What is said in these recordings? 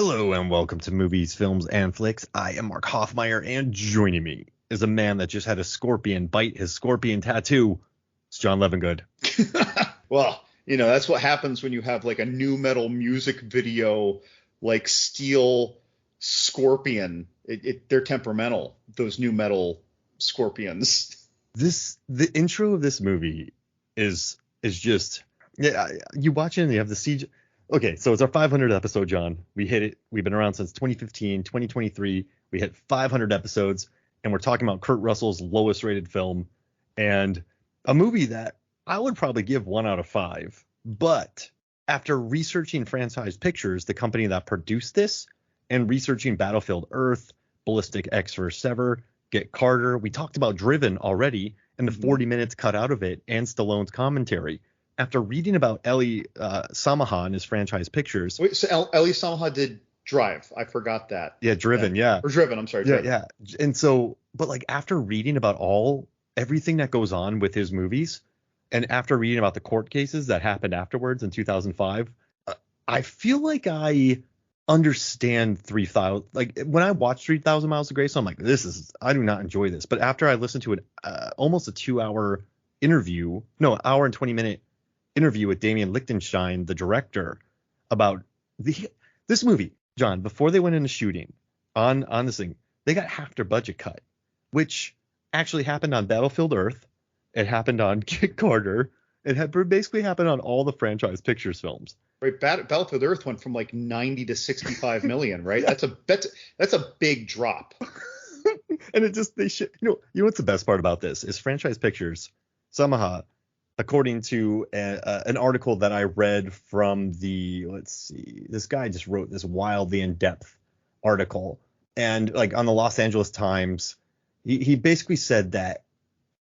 Hello and welcome to Movies, Films, and Flicks. I am Mark Hoffmeyer, and joining me is a man that just had a scorpion bite his scorpion tattoo. It's John Levingood. Well, that's what happens when you have like a new metal music video, like Steel Scorpion. They're temperamental, those new metal scorpions. The intro of this movie is just, you watch it and you have the siege. Okay, so it's our 500th episode, John. We hit it. We've been around since 2015, 2023. We hit 500 episodes, and we're talking about Kurt Russell's lowest rated film, and a movie that I would probably give 1 out of 5. But after researching Franchise Pictures, the company that produced this, and researching Battlefield Earth, Ballistic X vs. Sever, Get Carter, we talked about Driven already, and the 40 minutes cut out of it, and Stallone's commentary. After reading about Eli Samaha and his Franchise Pictures. Wait, so Eli Samaha did Drive. I forgot that. Yeah, Driven, yeah. Or Driven, I'm sorry. Driven. Yeah. And so, but like after reading about everything that goes on with his movies, and after reading about the court cases that happened afterwards in 2005, I feel like I understand 3,000. Like when I watched 3,000 Miles to Graceland, I'm like, I do not enjoy this. But after I listened to almost a 2-hour interview, hour and 20-minute interview with Damien Lichtenstein, the director, about this movie, John, before they went into shooting on this thing, they got half their budget cut, which actually happened on Battlefield Earth. It happened on Get Carter. It had basically happened on all the Franchise Pictures films. Right, Battlefield Earth went from like 90 to 65 million, right? That's a big drop. And it just you know what's the best part about this is Franchise Pictures, Samaha, according to an article that I read from this guy just wrote this wildly in-depth article, and like on the Los Angeles Times, he basically said that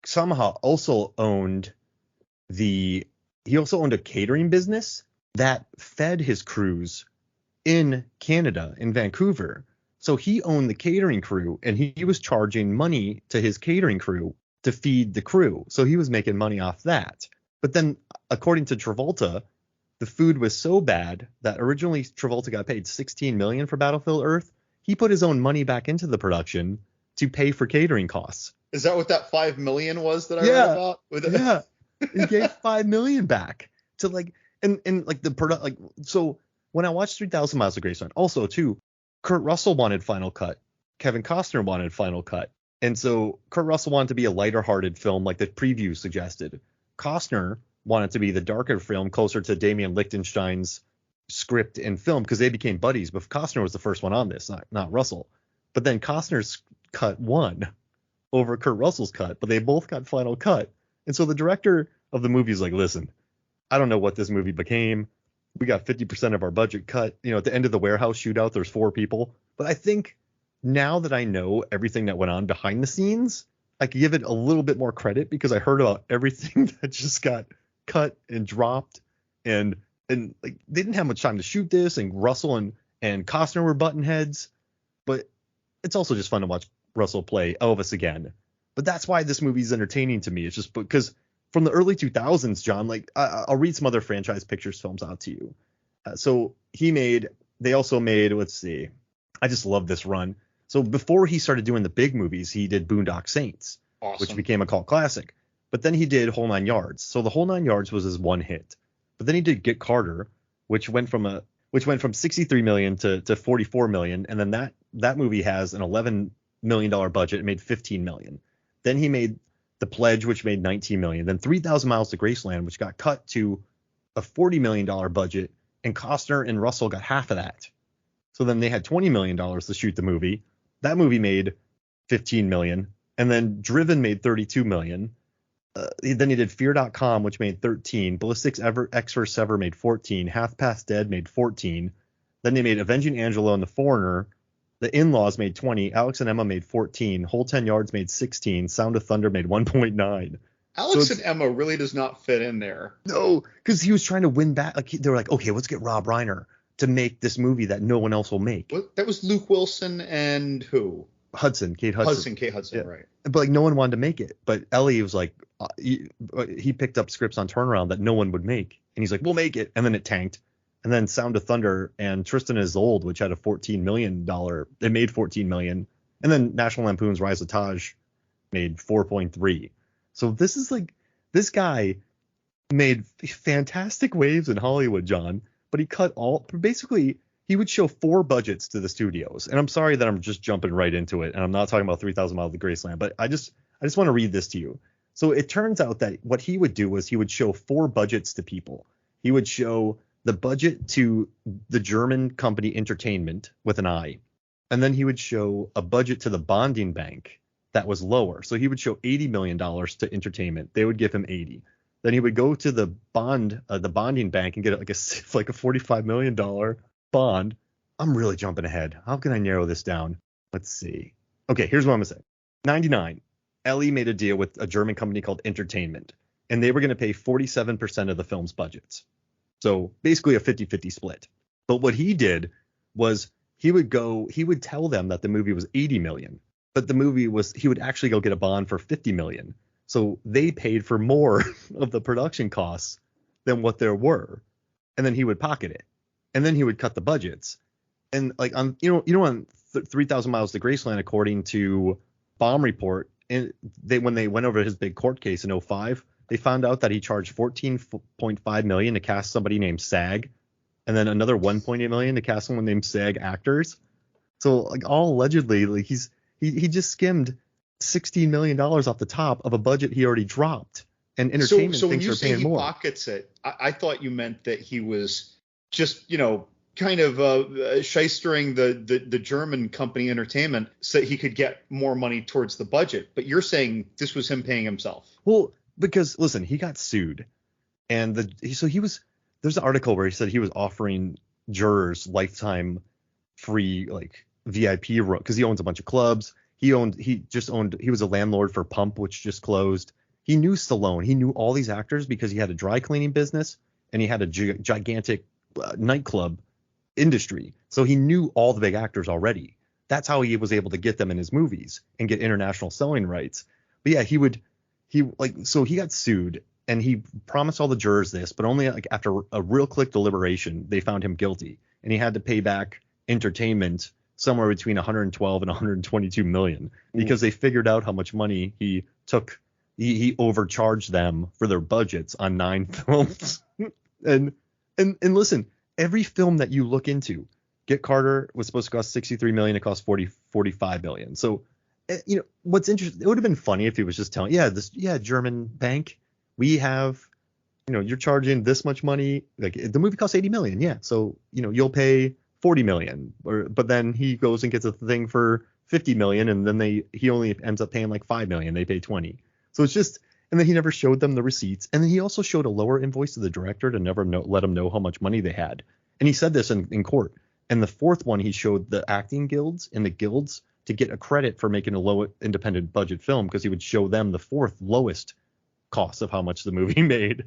Samaha also owned a catering business that fed his crews in Canada, in Vancouver. So he owned the catering crew, and he was charging money to his catering crew to feed the crew. So he was making money off that. But then, according to Travolta, the food was so bad that originally Travolta got paid $16 million for Battlefield Earth. He put his own money back into the production to pay for catering costs. Is that what that $5 million was that I read about? Yeah. He gave $5 million back to like, and like the product, like, so when I watched 3,000 Miles of Graceland, also too, Kurt Russell wanted Final Cut. Kevin Costner wanted Final Cut. And so Kurt Russell wanted to be a lighter-hearted film like the preview suggested. Costner wanted to be the darker film closer to Damien Lichtenstein's script and film because they became buddies. But Costner was the first one on this, not Russell. But then Costner's cut won over Kurt Russell's cut, but they both got Final Cut. And so the director of the movie is like, listen, I don't know what this movie became. We got 50% of our budget cut. At the end of the warehouse shootout, there's 4 people. But I think now that I know everything that went on behind the scenes, I can give it a little bit more credit because I heard about everything that just got cut and dropped, and like they didn't have much time to shoot this, and Russell and Costner were button heads. But it's also just fun to watch Russell play Elvis again. But that's why this movie is entertaining to me. It's just because from the early 2000s, John, like I'll read some other Franchise Pictures films out to you. They also made, let's see, I just love this run. So before he started doing the big movies, he did Boondock Saints, awesome, which became a cult classic. But then he did Whole Nine Yards. So the Whole Nine Yards was his one hit. But then he did Get Carter, which went from 63 million to 44 million, and then that movie has an $11 million budget. It made 15 million. Then he made The Pledge, which made 19 million. Then 3,000 Miles to Graceland, which got cut to a $40 million budget, and Costner and Russell got half of that. So then they had $20 million to shoot the movie. That movie made 15 million, and then Driven made 32 million. Then he did Fear.com, which made 13. Ballistic X vs. Sever made 14. Half Past Dead made 14. Then they made Avenging Angelo and The Foreigner. The In-Laws made 20. Alex and Emma made 14. Whole 10 Yards made 16. Sound of Thunder made 1.9. Alex and Emma really does not fit in there. No, because he was trying to win back. Like they were like, okay, let's get Rob Reiner to make this movie that no one else will make. What? That was Luke Wilson and who? Kate Hudson. Kate Hudson, yeah. Right. But like no one wanted to make it. But Ellie was like, he picked up scripts on Turnaround that no one would make. And he's like, we'll make it. And then it tanked. And then Sound of Thunder and Tristan is Old, which had a $14 million, it made $14 million. And then National Lampoon's Rise of Taj made 4.3. So this guy made fantastic waves in Hollywood, John, but he would show 4 budgets to the studios. And I'm sorry that I'm just jumping right into it, and I'm not talking about 3,000 Miles of Graceland, but I just want to read this to you. So it turns out that what he would do was he would show 4 budgets to people. He would show the budget to the German company Entertainment with an I, and then he would show a budget to the bonding bank that was lower. So he would show $80 million to Entertainment. They would give him 80. Then he would go to the bonding bank and get like a $45 million bond. I'm really jumping ahead. How can I narrow this down? Let's see. Okay, here's what I'm gonna say. 99. Ellie made a deal with a German company called Entertainment, and they were going to pay 47% of the film's budgets. So basically a 50-50 split. But what he did was he would tell them that the movie was 80 million, but he would actually go get a bond for 50 million. So they paid for more of the production costs than what there were. And then he would pocket it. And then he would cut the budgets. And like on 3,000 Miles to Graceland, according to Bomb Report, and when they went over his big court case in 2005, they found out that he charged $14.5 million to cast somebody named SAG, and then another $1.8 million to cast someone named SAG actors. So like all allegedly, like he just skimmed $16 million off the top of a budget he already dropped. And Entertainment so when thinks you they're say paying he more. pockets it, I thought you meant that he was just kind of shystering the German company Entertainment so that he could get more money towards the budget. But you're saying this was him paying himself. Well, because listen, he got sued, and there's an article where he said he was offering jurors lifetime free like VIP room because he owns a bunch of clubs. He was a landlord for Pump, which just closed. He knew Stallone. He knew all these actors because he had a dry cleaning business and he had a gigantic nightclub industry. So he knew all the big actors already. That's how he was able to get them in his movies and get international selling rights. But yeah, so he got sued and he promised all the jurors this, but only like after a real quick deliberation, they found him guilty and he had to pay back Entertainment somewhere between 112 and 122 million because they figured out how much money he took. He overcharged them for their budgets on 9 films. and listen, every film that you look into, Get Carter was supposed to cost 63 million. It cost 45 million. So, what's interesting, it would have been funny if he was just telling, German bank, we have, you're charging this much money. Like the movie costs 80 million. Yeah. So, you'll pay 40 million, but then he goes and gets a thing for 50 million. And then he only ends up paying like 5 million. They pay 20. So it's just, and then he never showed them the receipts. And then he also showed a lower invoice to the director to never let him know how much money they had. And he said this in court. And the fourth one, he showed the acting guilds and the guilds to get a credit for making a low independent budget film because he would show them the fourth lowest cost of how much the movie made.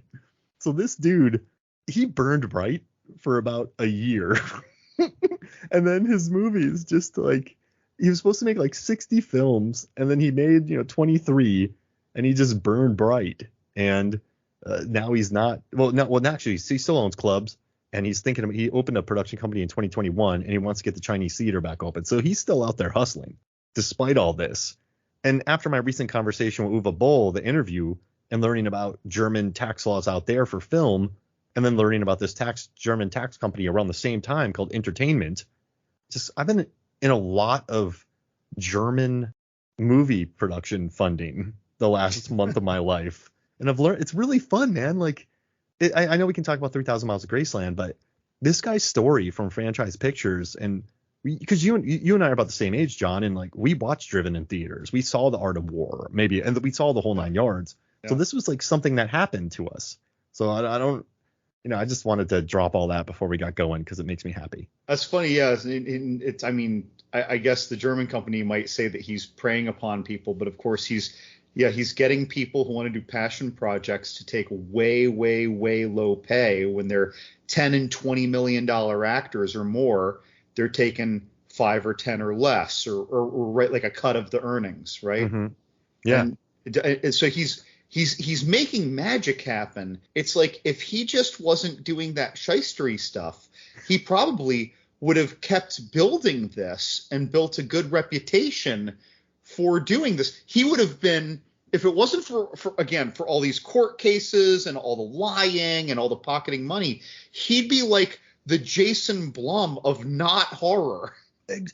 So this dude, he burned bright for about a year. And then his movies just like, he was supposed to make like 60 films and then he made, 23. And he just burned bright. And now he's not. Actually, he still owns clubs. And he's he opened a production company in 2021. And he wants to get the Chinese theater back open. So he's still out there hustling despite all this. And after my recent conversation with Uwe Boll, the interview, and learning about German tax laws out there for film, and then learning about this German tax company around the same time called Entertainment, I've been in a lot of German movie production funding the last month of my life, and I've learned it's really fun, man. Like, I know we can talk about 3,000 Miles of Graceland, but this guy's story from Franchise Pictures, and because you and I are about the same age, John, and like we watched Driven in theaters, we saw The Art of War, maybe, and we saw the whole 9 yards. Yeah. So this was like something that happened to us. So I don't, I just wanted to drop all that before we got going because it makes me happy. That's funny, yeah. It's I mean, I guess the German company might say that he's preying upon people, but of course he's getting people who want to do passion projects to take way, way, way low pay when they're $10 and $20 million actors or more. They're taking 5 or 10 or less, or right, like a cut of the earnings, right? Mm-hmm. Yeah. And so he's making magic happen. It's like if he just wasn't doing that shystery stuff, he probably would have kept building this and built a good reputation for doing this. He would have been, if it wasn't for all these court cases and all the lying and all the pocketing money, he'd be like the Jason Blum of not horror.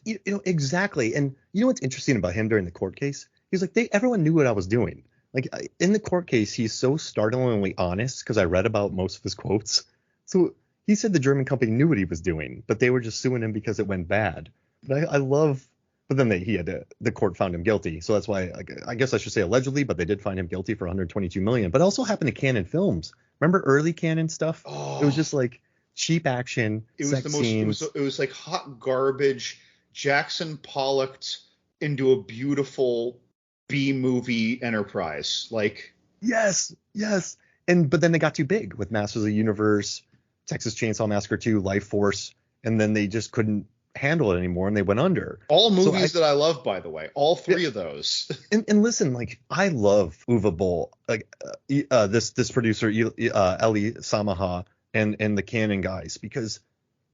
Exactly. And you know what's interesting about him during the court case? He's like, everyone knew what I was doing. Like in the court case, he's so startlingly honest because I read about most of his quotes. So he said the German company knew what he was doing, but they were just suing him because it went bad. But I love, but then the court found him guilty. So that's why I guess I should say allegedly, but they did find him guilty for 122 million. But it also happened to Cannon Films. Remember early Cannon stuff? Oh, it was just like cheap action. It was scenes. It was like hot garbage. Jackson Pollocked into a beautiful B movie enterprise. Like yes. But then they got too big with Masters of the Universe, Texas Chainsaw Massacre 2, Life Force, and then they just couldn't handle it anymore and they went under. All movies that I love, by the way, all three of those. And listen, like I love Uwe Boll, like this producer Eli Samaha and the Canon guys, because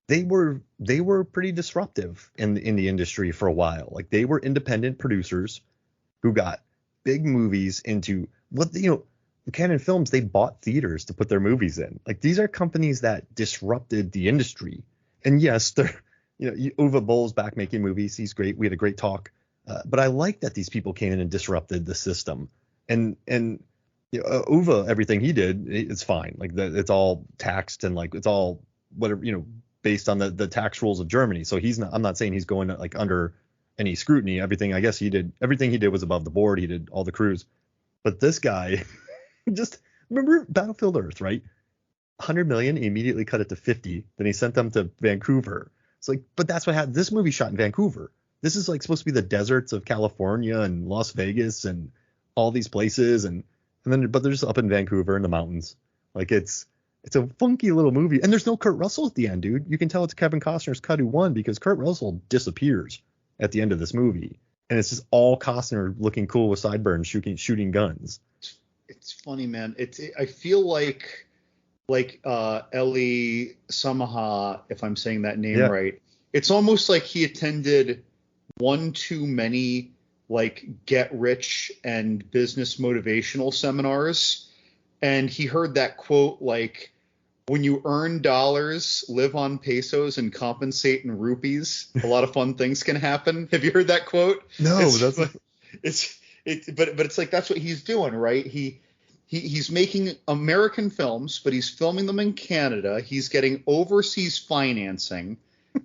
they were pretty disruptive in the industry for a while. Like they were independent producers who got big movies into the Canon Films. They bought theaters to put their movies in. Like these are companies that disrupted the industry. And yes, they're Uwe Boll's back making movies. He's great. We had a great talk. But I like that these people came in and disrupted the system. And Uwe, everything he did, it's fine. Like it's all taxed and like it's all whatever, based on the tax rules of Germany. So I'm not saying he's going like under any scrutiny. Everything he did was above the board. He did all the crews. But this guy just remember Battlefield Earth, right? 100 million, he immediately cut it to 50. Then he sent them to Vancouver. It's like, but that's what happened. This movie shot in Vancouver. This is like supposed to be the deserts of California and Las Vegas and all these places. But they're just up in Vancouver in the mountains. Like it's a funky little movie. And there's no Kurt Russell at the end, dude. You can tell it's Kevin Costner's cut who won because Kurt Russell disappears at the end of this movie. And it's just all Costner looking cool with sideburns shooting guns. It's funny, man. I feel like Eli Samaha, if I'm saying that name right, it's almost like he attended one too many like get rich and business motivational seminars, and he heard that quote like, when you earn dollars, live on pesos and compensate in rupees, a lot of fun things can happen. Have you heard that quote? No, but it's like that's what he's doing, right? He's making American films, but he's filming them in Canada. He's getting overseas financing,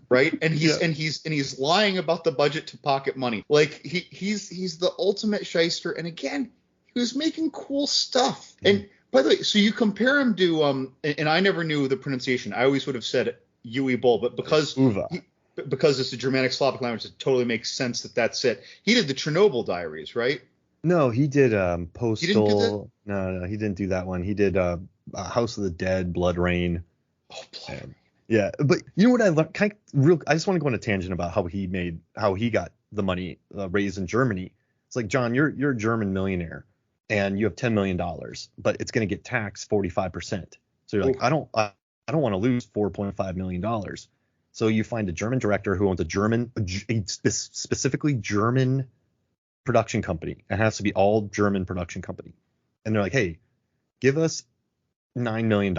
right? And he's lying about the budget to pocket money. Like he's the ultimate shyster. And again, he was making cool stuff. And by the way, so you compare him to and I never knew the pronunciation. I always would have said Uwe Boll, but because it's a Germanic Slavic language, it totally makes sense that that's it. He did the Chernobyl Diaries, right? No, he did Postal. He didn't do that? No, he didn't do that one. He did House of the Dead, Blood Rain. Oh, Blood Rain. Yeah, but you know what I love? I just want to go on a tangent about how he got the money raised in Germany. It's like, John, you're a German millionaire and you have $10 million, but it's going to get taxed 45%. So you're like, I don't want to lose $4.5 million. So you find a German director who owns a specifically German production company. It has to be all German production company. And they're like, hey, give us $9 million.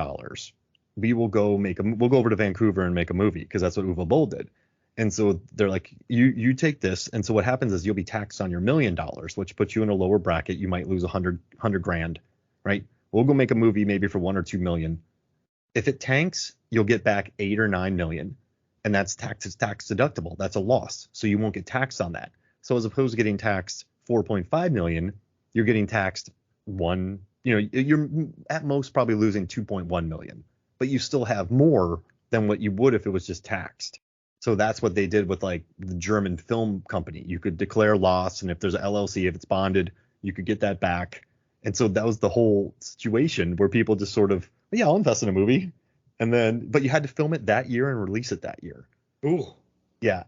We'll go over to Vancouver and make a movie, because that's what Uwe Boll did. And so they're like, you take this. And so what happens is you'll be taxed on your $1 million, which puts you in a lower bracket. You might lose 100 grand, right? We'll go make a movie maybe for 1 or 2 million. If it tanks, you'll get back 8 or 9 million. And that's tax deductible. That's a loss. So you won't get taxed on that. So as opposed to getting taxed 4.5 million, you're getting taxed you're at most probably losing 2.1 million, but you still have more than what you would if it was just taxed. So that's what they did with like the German film company. You could declare loss, and if there's an LLC, if it's bonded, you could get that back. And so that was the whole situation where people just sort of, I'll invest in a movie. But you had to film it that year and release it that year. Ooh. Yeah.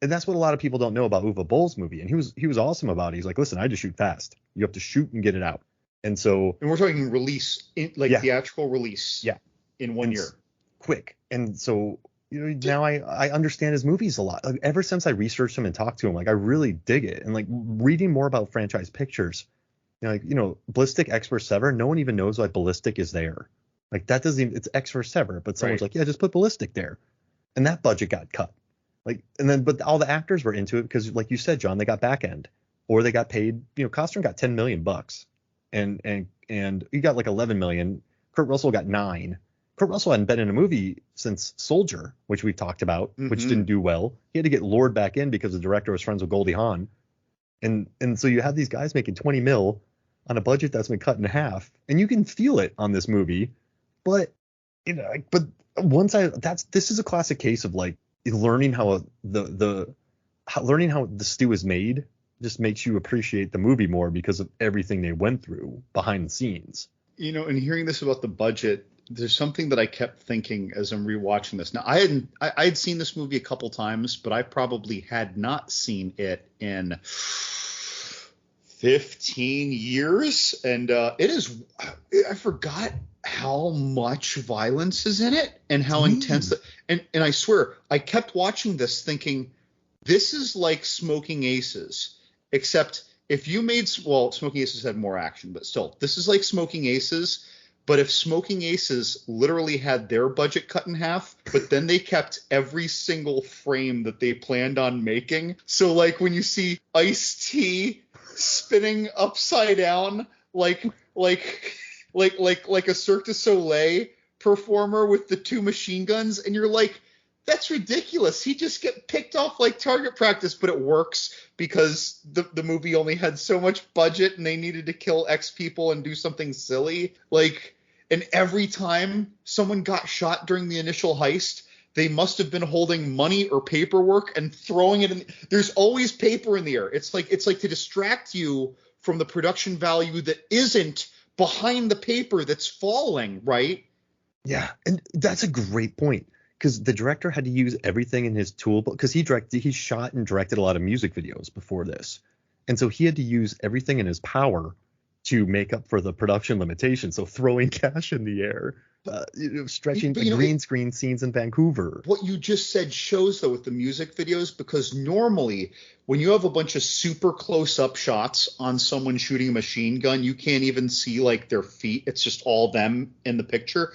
And that's what a lot of people don't know about Uwe Boll's movie. And he was awesome about it. He's like, listen, I just shoot fast. You have to shoot and get it out. And we're talking release, theatrical release. Yeah. In 1 year. Quick. And so Now I understand his movies a lot. Like, ever since I researched him and talked to him, like I really dig it. And like reading more about franchise pictures, Ballistic X vs. Sever, no one even knows why Ballistic is there. Like that doesn't even, it's X vs. Sever, but someone's Right. like, yeah, just put Ballistic there. And that budget got cut. Like, and then, but all the actors were into it because, like you said, John, they got back end or they got paid. Costner got $10 million and he got like 11 million. Kurt Russell got 9. Kurt Russell hadn't been in a movie since Soldier, which we talked about, which didn't do well. He had to get lured back in because the director was friends with Goldie Hawn. And so you have these guys making 20 mil on a budget that's been cut in half, and you can feel it on this movie. But this is a classic case of like learning how learning how the stew is made just makes you appreciate the movie more because of everything they went through behind the scenes. And hearing this about the budget, there's something that I kept thinking as I'm rewatching this. Now, I had seen this movie a couple times, but I probably had not seen it in 15 years. And I forgot how much violence is in it and how intense. And I swear, I kept watching this thinking, this is like Smoking Aces, except if you made, well, Smoking Aces had more action, but still, this is like Smoking Aces. But if Smoking Aces literally had their budget cut in half, but then they kept every single frame that they planned on making. So like when you see Ice-T spinning upside down like a Cirque du Soleil performer with the 2 machine guns, and you're like, that's ridiculous. He just get picked off like target practice, but it works because the movie only had so much budget and they needed to kill X people and do something silly. And every time someone got shot during the initial heist, they must have been holding money or paperwork and throwing it in. There's always paper in the air. It's like to distract you from the production value that isn't behind the paper that's falling, right? Yeah, and that's a great point. Because the director had to use everything in his toolbox, because he shot and directed a lot of music videos before this, and so he had to use everything in his power to make up for the production limitations. So throwing cash in the air, stretching green screen scenes in Vancouver. What you just said shows though with the music videos, because normally when you have a bunch of super close up shots on someone shooting a machine gun, you can't even see like their feet. It's just all them in the picture.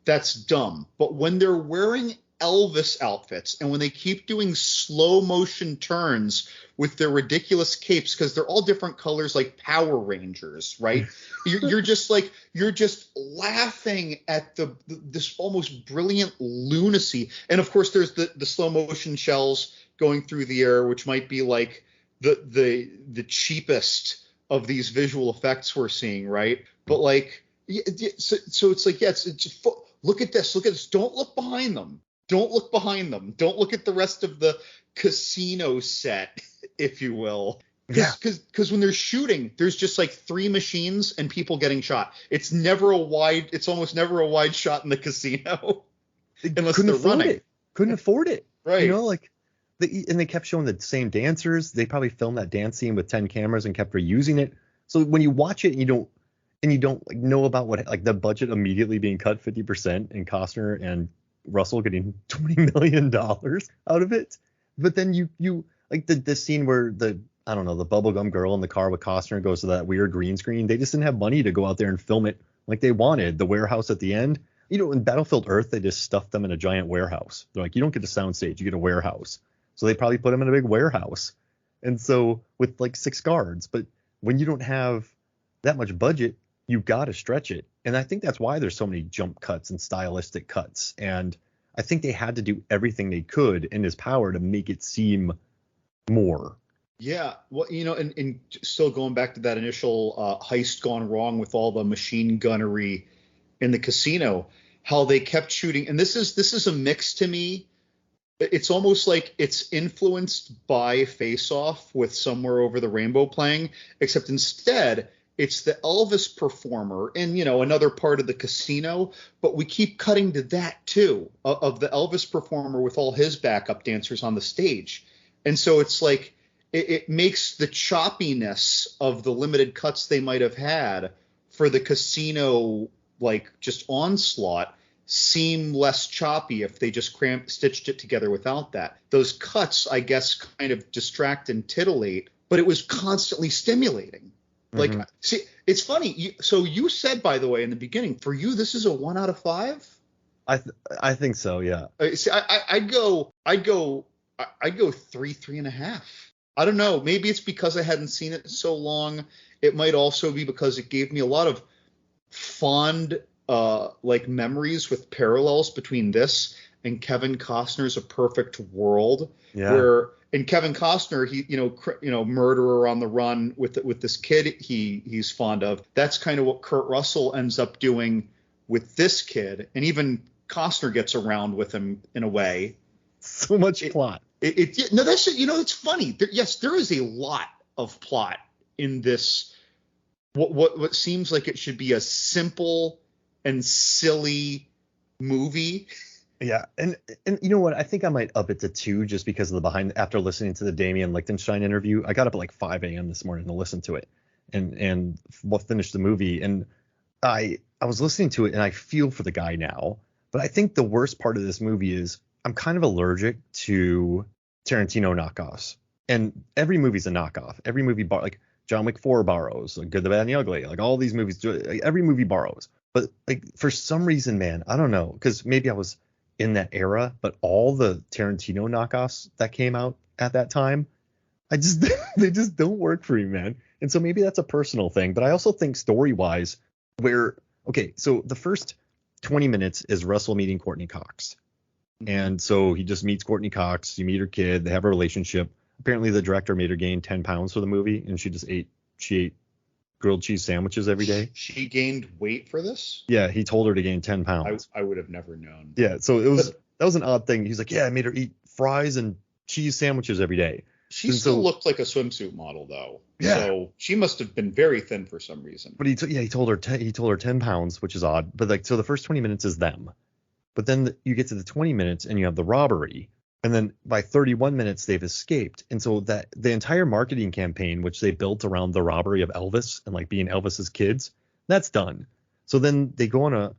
That's dumb. But when they're wearing Elvis outfits and when they keep doing slow motion turns with their ridiculous capes, because they're all different colors like Power Rangers, right? you're just laughing at this almost brilliant lunacy. And of course there's the slow motion shells going through the air, which might be like the cheapest of these visual effects we're seeing, right? But like, so it's like, yes, look at this. Don't look behind them. Don't look at the rest of the casino set, if you will. Because when they're shooting, there's just like 3 machines and people getting shot. It's almost never a wide shot in the casino. Unless they're running. Couldn't afford it. Right. And they kept showing the same dancers. They probably filmed that dance scene with 10 cameras and kept reusing it. So when you watch it and you don't like know about what, like, the budget immediately being cut 50% and Costner and Russell getting $20 million out of it. But then you like the scene where the bubblegum girl in the car with Costner goes to that weird green screen. They just didn't have money to go out there and film it like they wanted. The warehouse at the end, in Battlefield Earth, they just stuffed them in a giant warehouse. They're like, you don't get a soundstage, you get a warehouse. So they probably put them in a big warehouse. And so with like 6 guards, but when you don't have that much budget, you got to stretch it. And I think that's why there's so many jump cuts and stylistic cuts. And I think they had to do everything they could in his power to make it seem more. Yeah. Well, and still going back to that initial heist gone wrong with all the machine gunnery in the casino, how they kept shooting. And this is a mix to me. It's almost like it's influenced by Face Off with Somewhere Over the Rainbow playing, except instead it's the Elvis performer in, another part of the casino, but we keep cutting to that too, of the Elvis performer with all his backup dancers on the stage. And so it's like it makes the choppiness of the limited cuts they might have had for the casino, like, just onslaught, seem less choppy if they just stitched it together without that. Those cuts, I guess, kind of distract and titillate, but it was constantly stimulating. Like, see, it's funny. So you said, by the way, in the beginning, for you, this is a 1 out of 5. I think so, yeah. See, I'd go 3.5. I don't know. Maybe it's because I hadn't seen it in so long. It might also be because it gave me a lot of fond like memories with parallels between this and Kevin Costner's A Perfect World, where in Kevin Costner, he murderer on the run with this kid he's fond of. That's kind of what Kurt Russell ends up doing with this kid, and even Costner gets around with him in a way. So much plot. It's funny. There is a lot of plot in this. What seems like it should be a simple and silly movie. Yeah, and you know what? I think I might up it to 2 just because of after listening to the Damian Lichtenstein interview. I got up at like 5 a.m. this morning to listen to it and finish the movie. And I was listening to it and I feel for the guy now. But I think the worst part of this movie is I'm kind of allergic to Tarantino knockoffs. And every movie's a knockoff. Every movie like John Wick 4 borrows, like Good, the Bad, and the Ugly. Like all these movies do it. Like, every movie borrows. But like for some reason, man, I don't know, because maybe I was in that era, but all the Tarantino knockoffs that came out at that time, they just don't work for me, man. And so maybe that's a personal thing. But I also think story-wise, so the first 20 minutes is Russell meeting Courtney Cox. And so he just meets Courtney Cox. You meet her kid. They have a relationship. Apparently the director made her gain 10 pounds for the movie, and she ate grilled cheese sandwiches every day. She gained weight for this? Yeah, he told her to gain 10 pounds. I would have never known. Yeah, so that was an odd thing. He's like, yeah, I made her eat fries and cheese sandwiches every day. She still looked like a swimsuit model, though. Yeah. So she must have been very thin for some reason. But he told her 10 pounds, which is odd. But so the first 20 minutes is them. But then you get to the 20 minutes and you have the robbery. And then by 31 minutes, they've escaped. And so that the entire marketing campaign, which they built around the robbery of Elvis and like being Elvis's kids, that's done. So then they go on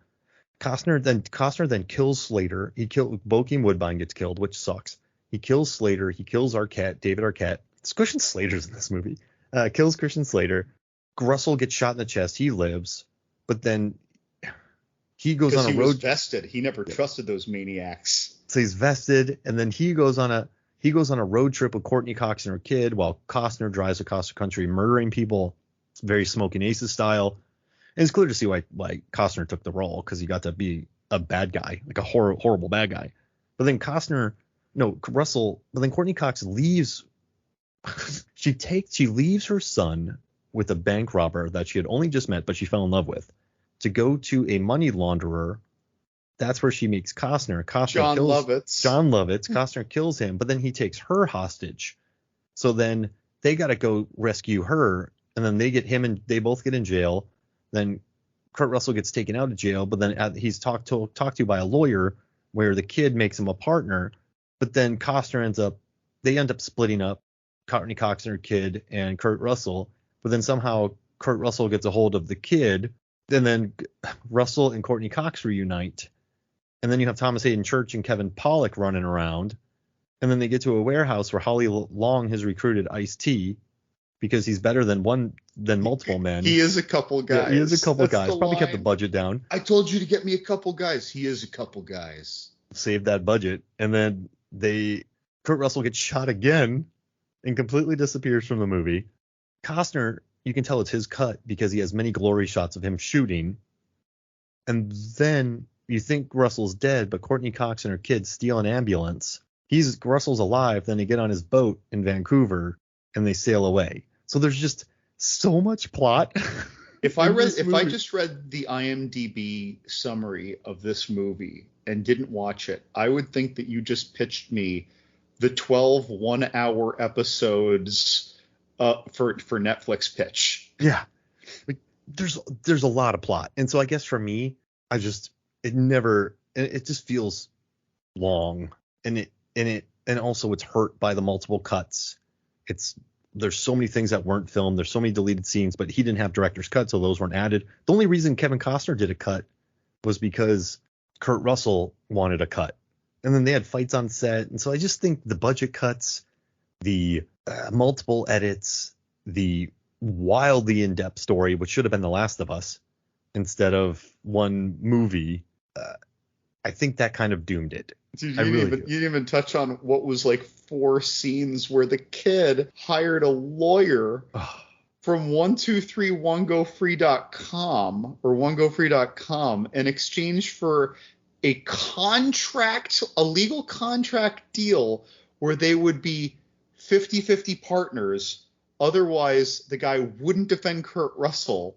Costner then kills Slater. Bokeem Woodbine gets killed, which sucks. He kills Slater. He kills David Arquette. It's Christian Slater's in this movie. Kills Christian Slater. Russell gets shot in the chest. He lives. But then he goes on a road. He was vested. He never trusted those maniacs. So he's vested, and then he goes on a road trip with Courtney Cox and her kid while Costner drives across the country murdering people. It's very Smoking Aces style. And it's clear to see why Costner took the role, because he got to be a bad guy, like a horrible bad guy. But then Courtney Cox leaves. she leaves her son with a bank robber that she had only just met, but she fell in love with, to go to a money launderer. That's where she meets Costner. John Lovitz. Costner kills him, but then he takes her hostage. So then they got to go rescue her, and then they both get in jail. Then Kurt Russell gets taken out of jail, but then he's talked to by a lawyer where the kid makes him a partner. But then they end up splitting up, Courtney Cox and her kid and Kurt Russell. But then somehow Kurt Russell gets a hold of the kid, and then Russell and Courtney Cox reunite. And then you have Thomas Hayden Church and Kevin Pollak running around. And then they get to a warehouse where Holly Long has recruited Ice-T because he's better than multiple men. He is a couple guys. Yeah, he is a couple That's guys. Probably line. kept the budget down. I told you to get me a couple guys. He is a couple guys. Saved that budget. And then Kurt Russell gets shot again and completely disappears from the movie. Costner, you can tell it's his cut because he has many glory shots of him shooting. And then you think Russell's dead, but Courtney Cox and her kids steal an ambulance. Russell's alive. Then they get on his boat in Vancouver and they sail away. So there's just so much plot. If I just read the IMDb summary of this movie and didn't watch it, I would think that you just pitched me the 12 1-hour episodes for Netflix pitch. Yeah, there's a lot of plot, and so I guess for me, it just feels long, and also it's hurt by the multiple cuts. There's so many things that weren't filmed. There's so many deleted scenes, but he didn't have director's cut, so those weren't added. The only reason Kevin Costner did a cut was because Kurt Russell wanted a cut, and then they had fights on set. And so I just think the budget cuts, the multiple edits, the wildly in-depth story, which should have been The Last of Us instead of one movie, I think that kind of doomed it. Dude, you didn't even touch on what was like 4 scenes where the kid hired a lawyer from 1231gofree.com or onegofree.com in exchange for a legal contract deal where they would be 50-50 partners. Otherwise, the guy wouldn't defend Kurt Russell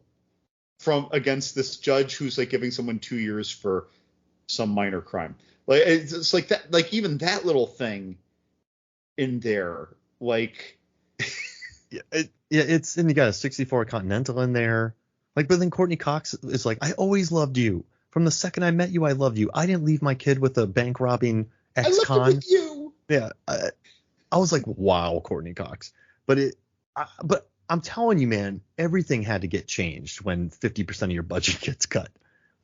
against this judge who's like giving someone 2 years for some minor crime. Like it's like that, like even that little thing in there, like it's and you got a 64 Continental in there. Like, but then Courtney Cox is like, I always loved you. From the second I met you, I loved you. I didn't leave my kid with a bank robbing ex-con. I left it with you. Yeah, I was like, wow, Courtney Cox. But I'm telling you, man, everything had to get changed when 50% of your budget gets cut.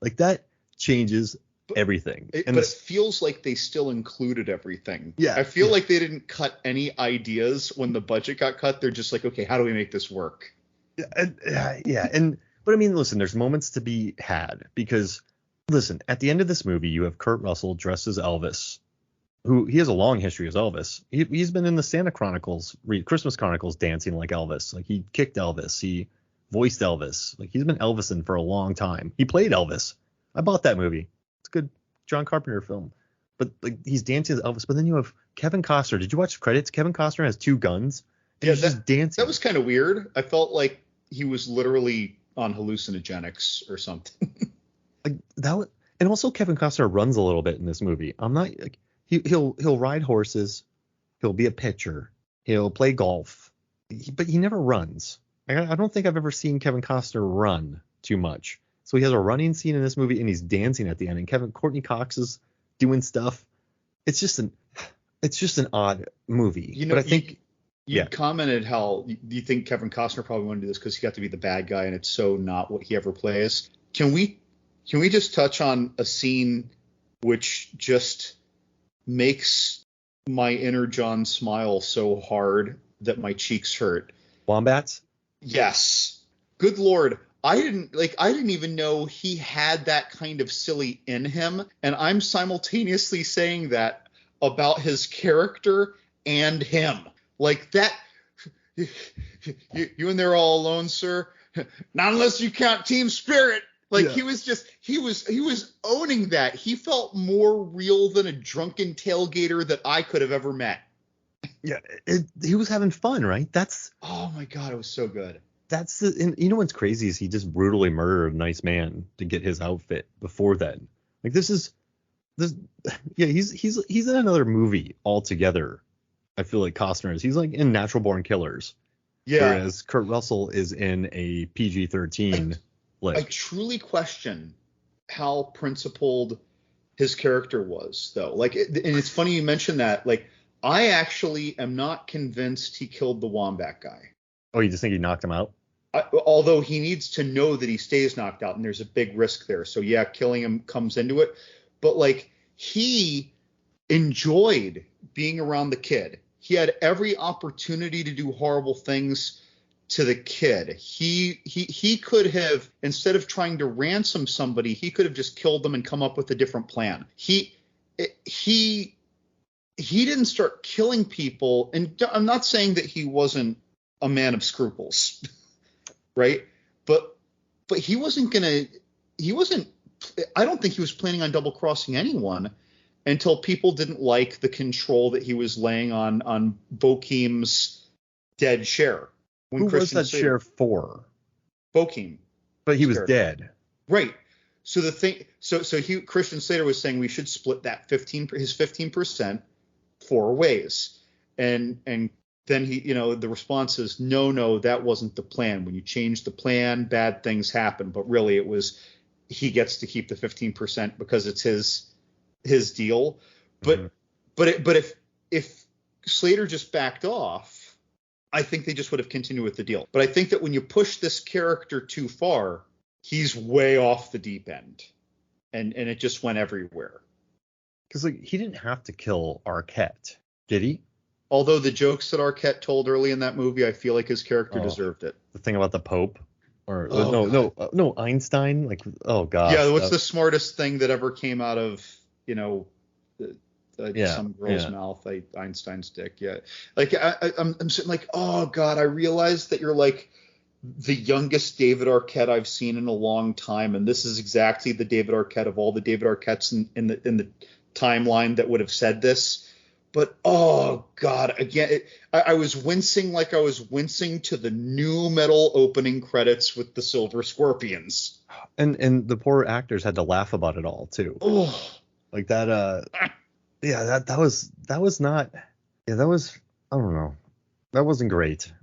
Like that changes everything. But it feels like they still included everything. Yeah. I feel like they didn't cut any ideas when the budget got cut. They're just like, okay, how do we make this work? But I mean, listen, there's moments to be had because, listen, at the end of this movie, you have Kurt Russell dressed as Elvis, who he has a long history as Elvis. He's been in the Santa Chronicles, Christmas Chronicles, dancing like Elvis. Like he kicked Elvis, he voiced Elvis. Like he's been Elvising for a long time. He played Elvis. I bought that movie. It's a good John Carpenter film. But like he's dancing as Elvis. But then you have Kevin Costner. Did you watch the credits? Kevin Costner has 2 guns. And he's just dancing. That was kind of weird. I felt like he was literally on hallucinogenics or something. Like that was, and also Kevin Costner runs a little bit in this movie. I'm not like he'll ride horses, he'll be a pitcher, he'll play golf, but he never runs. I don't think I've ever seen Kevin Costner run too much. So he has a running scene in this movie and he's dancing at the end. And Courtney Cox is doing stuff. It's just an odd movie. You know, but I think you commented how you think Kevin Costner probably wanted to do this because he got to be the bad guy and it's so not what he ever plays. Can we just touch on a scene which just makes my inner John smile so hard that my cheeks hurt? Wombats? Yes. Good Lord. I didn't even know he had that kind of silly in him. And I'm simultaneously saying that about his character and him. Like that, you in there all alone, sir? Not unless you count Team Spirit. Like he was owning that. He felt more real than a drunken tailgater that I could have ever met. Yeah, he was having fun, right? Oh my God, it was so good. And you know what's crazy is he just brutally murdered a nice man to get his outfit before then. Like he's in another movie altogether. I feel like Costner is. He's like in Natural Born Killers. Yeah. Whereas Kurt Russell is in a PG-13 list. I truly question how principled his character was, though. Like, and it's funny you mentioned that. Like, I actually am not convinced he killed the Wombat guy. Oh, you just think he knocked him out? Although he needs to know that he stays knocked out, and there's a big risk there. So yeah, killing him comes into it. But like, he enjoyed being around the kid. He had every opportunity to do horrible things to the kid. He could have, instead of trying to ransom somebody, he could have just killed them and come up with a different plan. He didn't start killing people, and I'm not saying that he wasn't a man of scruples, right? But I don't think he was planning on double crossing anyone until people didn't like the control that he was laying on Bokeem's dead share. Who was that share for? Bokeem. But he was dead. Right. So the thing, Christian Slater was saying we should split that his 15% 4 ways. And then the response is, no, that wasn't the plan. When you change the plan, bad things happen. But really it was, he gets to keep the 15% because it's his deal. But if Slater just backed off, I think they just would have continued with the deal. But I think that when you push this character too far, he's way off the deep end. and it just went everywhere. Because like he didn't have to kill Arquette, did he? Although the jokes that Arquette told early in that movie, I feel like his character deserved it. The thing about the Pope, or Oh, no, Einstein. Like, oh gosh. yeah, what's the smartest thing that ever came out of, you know, some girl's mouth? Einstein's dick. Yeah, like I'm sitting like, oh god, I realized that you're like the youngest David Arquette I've seen in a long time, and this is exactly the David Arquette of all the David Arquettes in the timeline that would have said this. But oh god, again, I was wincing like I was wincing to the new metal opening credits with the Silver Scorpions. And the poor actors had to laugh about it all too. Oh, like that. Yeah, that was not. Yeah, that was. I don't know. That wasn't great.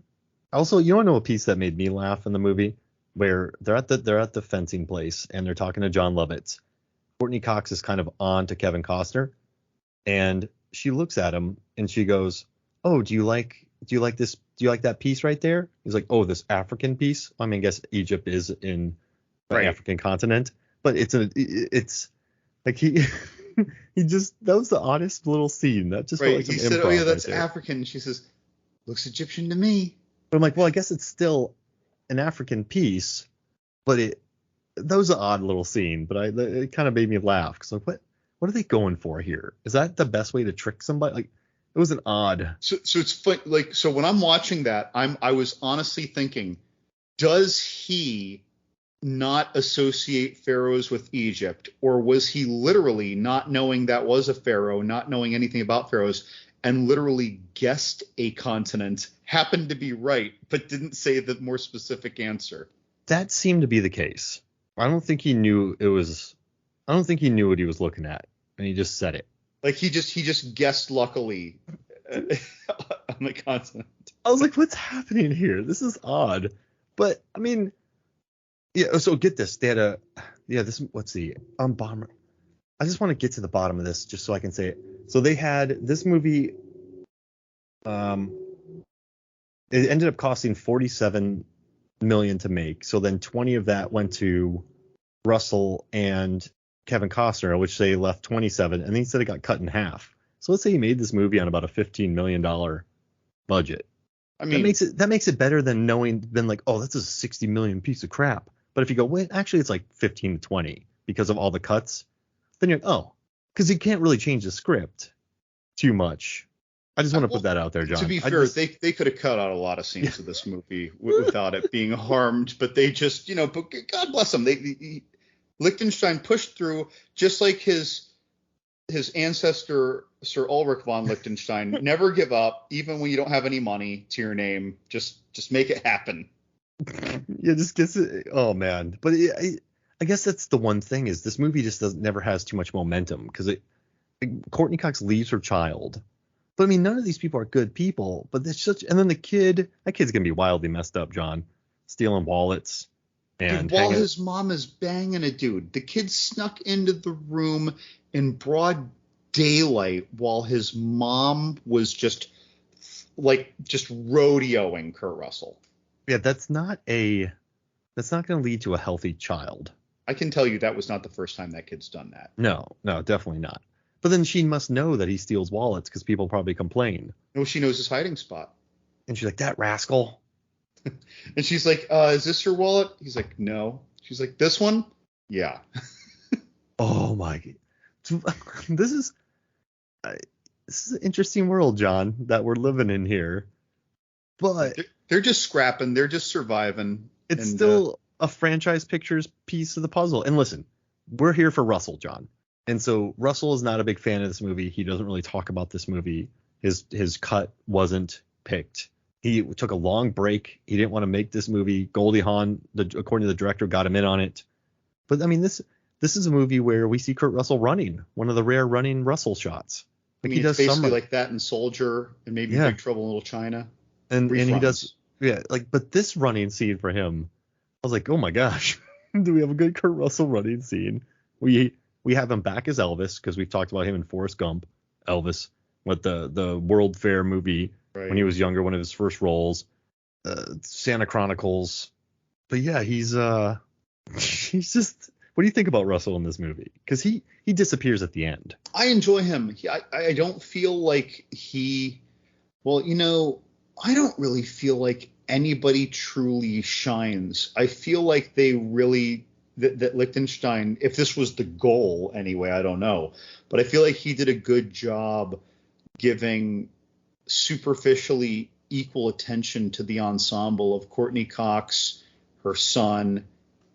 Also, you want to know a piece that made me laugh in the movie, where they're at the fencing place and they're talking to John Lovitz. Courtney Cox is kind of on to Kevin Costner, and she looks at him and she goes, "Oh, do you like this? Do you like that piece right there?" He's like, "Oh, this African piece." I mean, I guess Egypt is in the African continent, but it's like he he just, that was the oddest little scene. That just felt like some he said, improv. "Oh yeah, that's right African." She says, "Looks Egyptian to me." But I'm like, well, I guess it's still an African piece, but that was an odd little scene. But it kind of made me laugh because like, what are they going for here? Is that the best way to trick somebody? Like, it was an odd. So it's fun. Like, so when I'm watching that, I was honestly thinking, does he not associate pharaohs with Egypt, or was he literally not knowing that was a pharaoh, not knowing anything about pharaohs, and literally guessed a continent, happened to be right, but didn't say the more specific answer? That seemed to be the case. I don't think he knew it was. I don't think he knew what he was looking at, and he just said it. Like he just guessed luckily on the continent. I was like, what's happening here? This is odd. But I mean, yeah. So get this. They had this. Let's see. Bomber. I just want to get to the bottom of this just so I can say it. So they had this movie. It ended up costing $47 million to make. So then 20 of that went to Russell and Kevin Costner, which they left 27, and he said it got cut in half. So let's say he made this movie on about a $15 million budget. I mean, that makes it better than like, oh, that's a 60 million piece of crap. But if you go, wait, actually it's like 15 to 20 because of all the cuts, then you're like, oh, because you can't really change the script too much. I just want to put that out there, John. To be fair, they could have cut out a lot of scenes of this movie without it being harmed, but they just, but God bless them. Liechtenstein pushed through, just like his ancestor, Sir Ulrich von Liechtenstein. Never give up, even when you don't have any money to your name. Just make it happen. Yeah, just gets it. Oh man, but I guess that's the one thing is this movie just never has too much momentum because Courtney Cox leaves her child. But I mean, none of these people are good people. But there's and then that kid's gonna be wildly messed up, John, stealing wallets. And while his mom is banging a dude, the kid snuck into the room in broad daylight while his mom was just rodeoing Kurt Russell. Yeah, that's not going to lead to a healthy child. I can tell you that was not the first time that kid's done that. No, definitely not. But then she must know that he steals wallets because people probably complain. No, she knows his hiding spot. And she's like, that rascal. And she's like, is this your wallet? He's like, no. She's like, this one? Yeah. Oh my. This is an interesting world, John, that we're living in here. But they're just scrapping. They're just surviving. It's still a franchise pictures piece of the puzzle. And listen, we're here for Russell, John. And so Russell is not a big fan of this movie. He doesn't really talk about this movie. His cut wasn't picked. He took a long break. He didn't want to make this movie. Goldie Hawn, according to the director, got him in on it. But I mean, this is a movie where we see Kurt Russell running, one of the rare running Russell shots. Like he does basically like that in Soldier and maybe Big Trouble in Little China. And he does, but this running scene for him, I was like, oh my gosh, do we have a good Kurt Russell running scene? We have him back as Elvis because we've talked about him in Forrest Gump, Elvis, with the World Fair movie. Right. When he was younger, one of his first roles, Santa Chronicles. But yeah, he's just What do you think about Russell in this movie? Because he disappears at the end. I enjoy him. I don't feel like he. Well, I don't really feel like anybody truly shines. I feel like they really that Lichtenstein, if this was the goal anyway, I don't know, but I feel like he did a good job giving superficially equal attention to the ensemble of Courtney Cox, her son,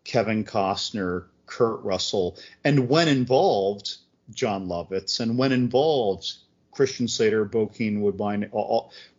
Kevin Costner, Kurt Russell, and when involved, John Lovitz, and when involved, Christian Slater, Bokeem Woodbine.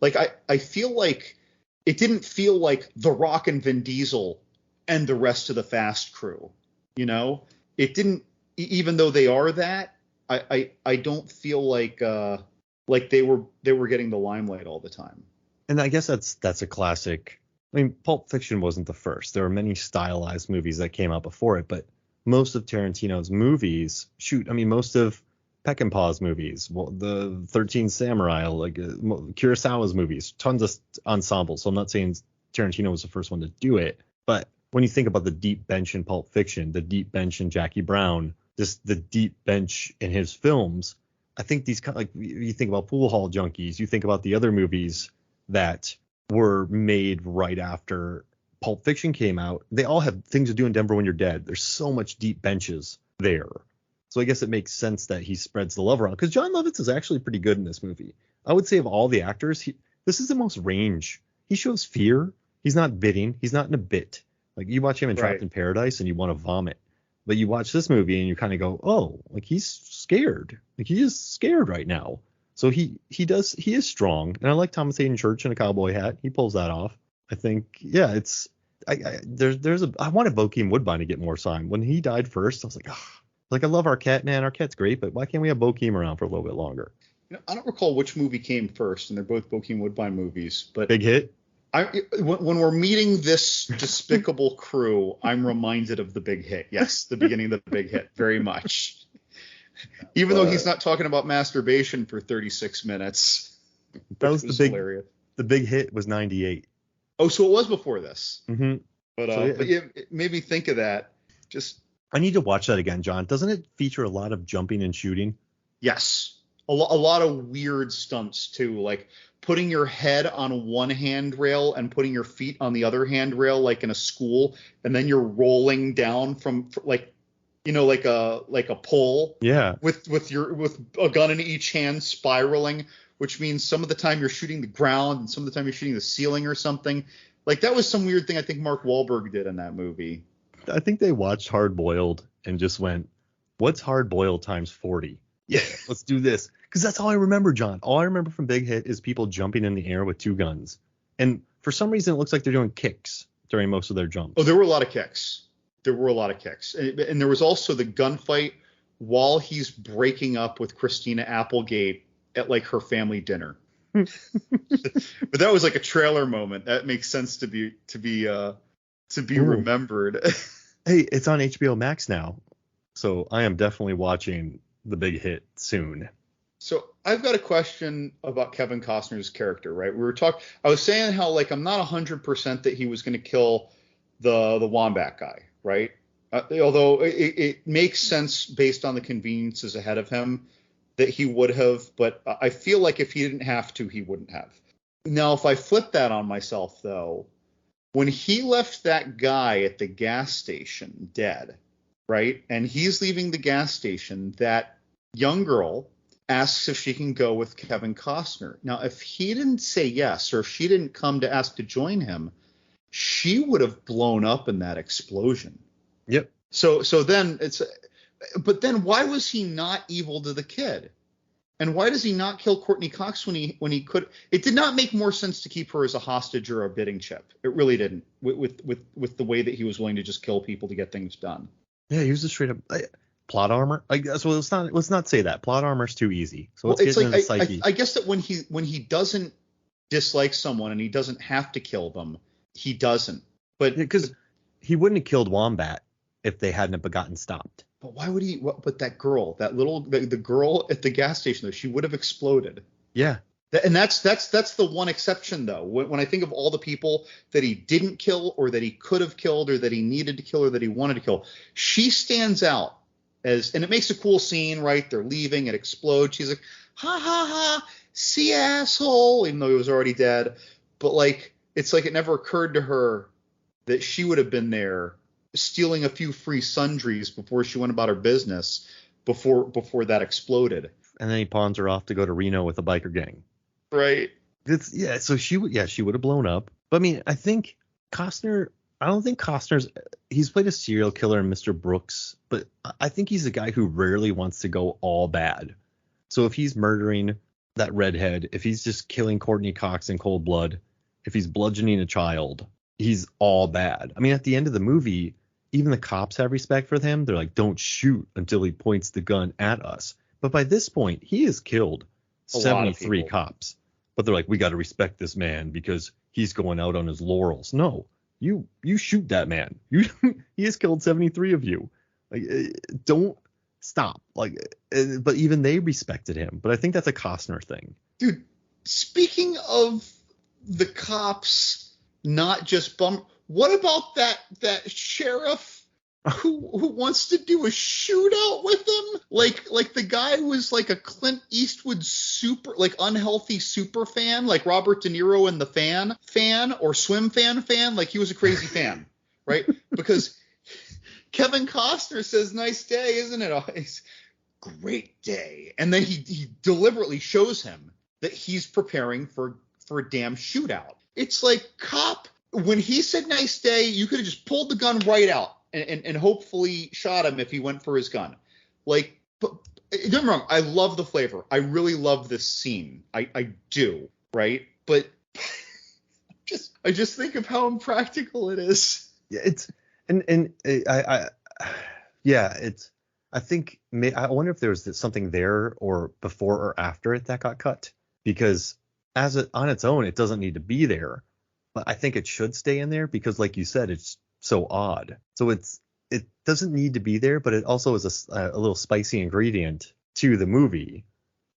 I feel like it didn't feel like The Rock and Vin Diesel and the rest of the Fast crew. It didn't, even though they are that. I don't feel like they were getting the limelight all the time. And I guess that's a classic. I mean, Pulp Fiction wasn't the first. There were many stylized movies that came out before it, but most of Tarantino's movies, most of Peckinpah's movies, the 13 Samurai, Kurosawa's movies, tons of ensembles. So I'm not saying Tarantino was the first one to do it, but when you think about the deep bench in Pulp Fiction, the deep bench in Jackie Brown, just the deep bench in his films, I think these you think about Pool Hall Junkies, you think about the other movies that were made right after Pulp Fiction came out. They all have Things to Do in Denver When You're Dead. There's so much deep benches there. So I guess it makes sense that he spreads the love around, because John Lovitz is actually pretty good in this movie. I would say of all the actors, this is the most range. He shows fear. He's not bidding. He's not in a bit. Like, you watch him in Trapped in Paradise and you want to vomit. But you watch this movie and you kind of go, oh, like, he's scared. Like, he is scared right now. So he is strong. And I like Thomas Hayden Church in a cowboy hat. He pulls that off. I think, yeah, I wanted Bokeem Woodbine to get more time. When he died first, I was like, I love Arquette, man. Arquette's great, but why can't we have Bokeem around for a little bit longer? I don't recall which movie came first, and they're both Bokeem Woodbine movies. But Big Hit? When we're meeting this despicable crew, I'm reminded of The Big Hit. Yes, the beginning of The Big Hit, very much. Even though he's not talking about masturbation for 36 minutes. That was hilarious. The Big Hit was 98. Oh, so it was before this. Mm-hmm. But it made me think of that. I need to watch that again, John. Doesn't it feature a lot of jumping and shooting? Yes. A lot of weird stunts, too, like putting your head on one handrail and putting your feet on the other handrail, like in a school, and then you're rolling down from like a pole. Yeah. With a gun in each hand, spiraling, which means some of the time you're shooting the ground and some of the time you're shooting the ceiling or something. Like, that was some weird thing I think Mark Wahlberg did in that movie. I think they watched Hard Boiled and just went, what's Hard Boiled times 40? Yeah, let's do this. Because that's all I remember, John. All I remember from Big Hit is people jumping in the air with two guns. And for some reason, it looks like they're doing kicks during most of their jumps. Oh, there were a lot of kicks. And there was also the gunfight while he's breaking up with Christina Applegate at like her family dinner. But that was like a trailer moment. That makes sense to be remembered. Hey, it's on HBO Max now, so I am definitely watching The Big Hit soon. So I've got a question about Kevin Costner's character, right? I was saying how, like, I'm not 100% that he was going to kill the Wombat guy, right? Although it makes sense based on the conveniences ahead of him that he would have, but I feel like if he didn't have to, he wouldn't have. Now, if I flip that on myself, though, when he left that guy at the gas station dead, right, and he's leaving the gas station, that young girl asks if she can go with Kevin Costner. Now, if he didn't say yes, or if she didn't come to ask to join him, she would have blown up in that explosion. Yep. So then but then why was he not evil to the kid? And why does he not kill Courtney Cox when he could? It did not make more sense to keep her as a hostage or a bidding chip. It really didn't, with the way that he was willing to just kill people to get things done. Yeah, he was a straight up plot armor. I guess. Well, let's not say that. Plot armer's too easy. So let's get into the psyche. I guess that when he doesn't dislike someone and he doesn't have to kill them, he doesn't. But because he wouldn't have killed Wombat if they hadn't gotten stopped. But why would he? But that girl, the girl at the gas station, though, she would have exploded. Yeah, And that's the one exception, though. When I think of all the people that he didn't kill, or that he could have killed, or that he needed to kill, or that he wanted to kill, she stands out as, and it makes a cool scene, right? They're leaving, it explodes. She's like, ha ha ha, see, asshole, even though he was already dead. But like, it's like it never occurred to her that she would have been there stealing a few free sundries before she went about her business, before that exploded. And then he pawns her off to go to Reno with a biker gang. Right. So she would have blown up. But I mean, I don't think Costner's, he's played a serial killer in Mr. Brooks, but I think he's a guy who rarely wants to go all bad. So if he's murdering that redhead, if he's just killing Courtney Cox in cold blood, if he's bludgeoning a child, he's all bad. I mean, at the end of the movie, even the cops have respect for him. They're like, don't shoot until he points the gun at us. But by this point, he has killed 73 cops. But they're like, we got to respect this man because he's going out on his laurels. No, you shoot that man. He has killed 73 of you. Like, don't stop. Like, but even they respected him. But I think that's a Costner thing. Dude, speaking of the cops, not just what about that sheriff who wants to do a shootout with him? Like the guy was like a Clint Eastwood super, like, unhealthy super fan, like Robert De Niro in The fan or Swim fan. Like, he was a crazy fan, right? Because Kevin Costner says, nice day, isn't it? It's great day. And then he deliberately shows him that he's preparing for a damn shootout. It's like, cop, when he said nice day, you could have just pulled the gun right out and hopefully shot him if he went for his gun. Like, but don't get me wrong, I love the flavor. I really love this scene. I do, right? But I just think of how impractical it is. Yeah, it's I think I wonder if there was something there or before or after it that got cut, because on its own it doesn't need to be there, but I think it should stay in there because, like you said, it's so odd. So it doesn't need to be there, but it also is a little spicy ingredient to the movie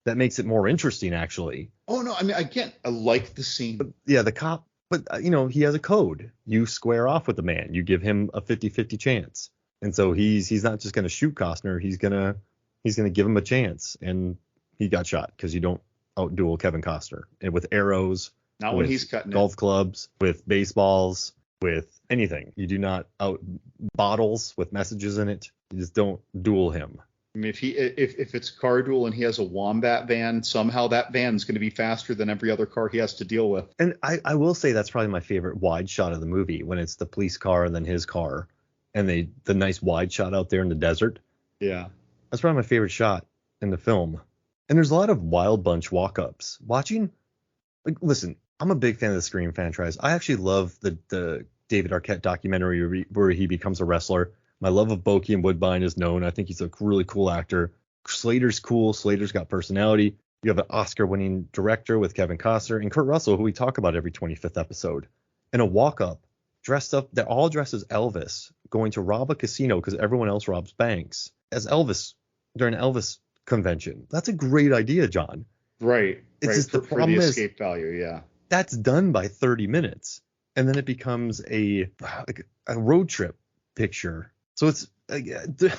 that makes it more interesting, actually. Oh no, I mean, again, I like the scene. But, yeah, the cop, but he has a code. You square off with the man. You give him a 50-50 chance. And so he's not just going to shoot Costner. He's going to give him a chance. And he got shot because you don't outduel Kevin Costner. And with arrows, not when he's cutting golf clubs, with baseballs, with anything. You do not out bottles with messages in it. You just don't duel him. I mean, if it's a car duel and he has a Wombat van, somehow that van's going to be faster than every other car he has to deal with. And I will say that's probably my favorite wide shot of the movie, when it's the police car and then his car, and the nice wide shot out there in the desert. Yeah, that's probably my favorite shot in the film. And there's a lot of Wild Bunch walk-ups. Listen, I'm a big fan of the Scream franchise. I actually love the David Arquette documentary where he becomes a wrestler. My love of Bokeem and Woodbine is known. I think he's a really cool actor. Slater's cool. Slater's got personality. You have an Oscar-winning director with Kevin Costner and Kurt Russell, who we talk about every 25th episode. And a walk-up dressed up. They're all dressed as Elvis, going to rob a casino because everyone else robs banks as Elvis during an Elvis convention. That's a great idea, John. Right. It's just the problem is escape value. Yeah. That's done by 30 minutes, and then it becomes a road trip picture. So it's this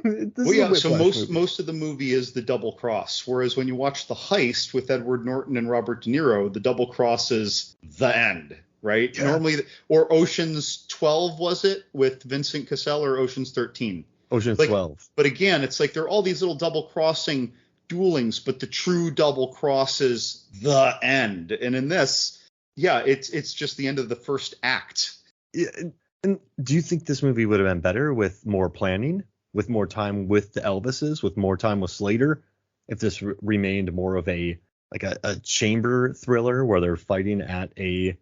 well, yeah. So most of the movie is the double cross, whereas when you watch The Heist with Edward Norton and Robert De Niro, the double cross is the end, right? Yeah. Normally, or Ocean's 12 was it with Vincent Cassel, or Ocean's 13? Ocean's 12. But again, it's like there are all these little double crossing duelings, but the true double cross is the end. And in this, yeah, it's just the end of the first act. Yeah. And do you think this movie would have been better with more planning, with more time with the Elvises, with more time with Slater, if this remained more of a chamber thriller where they're fighting at the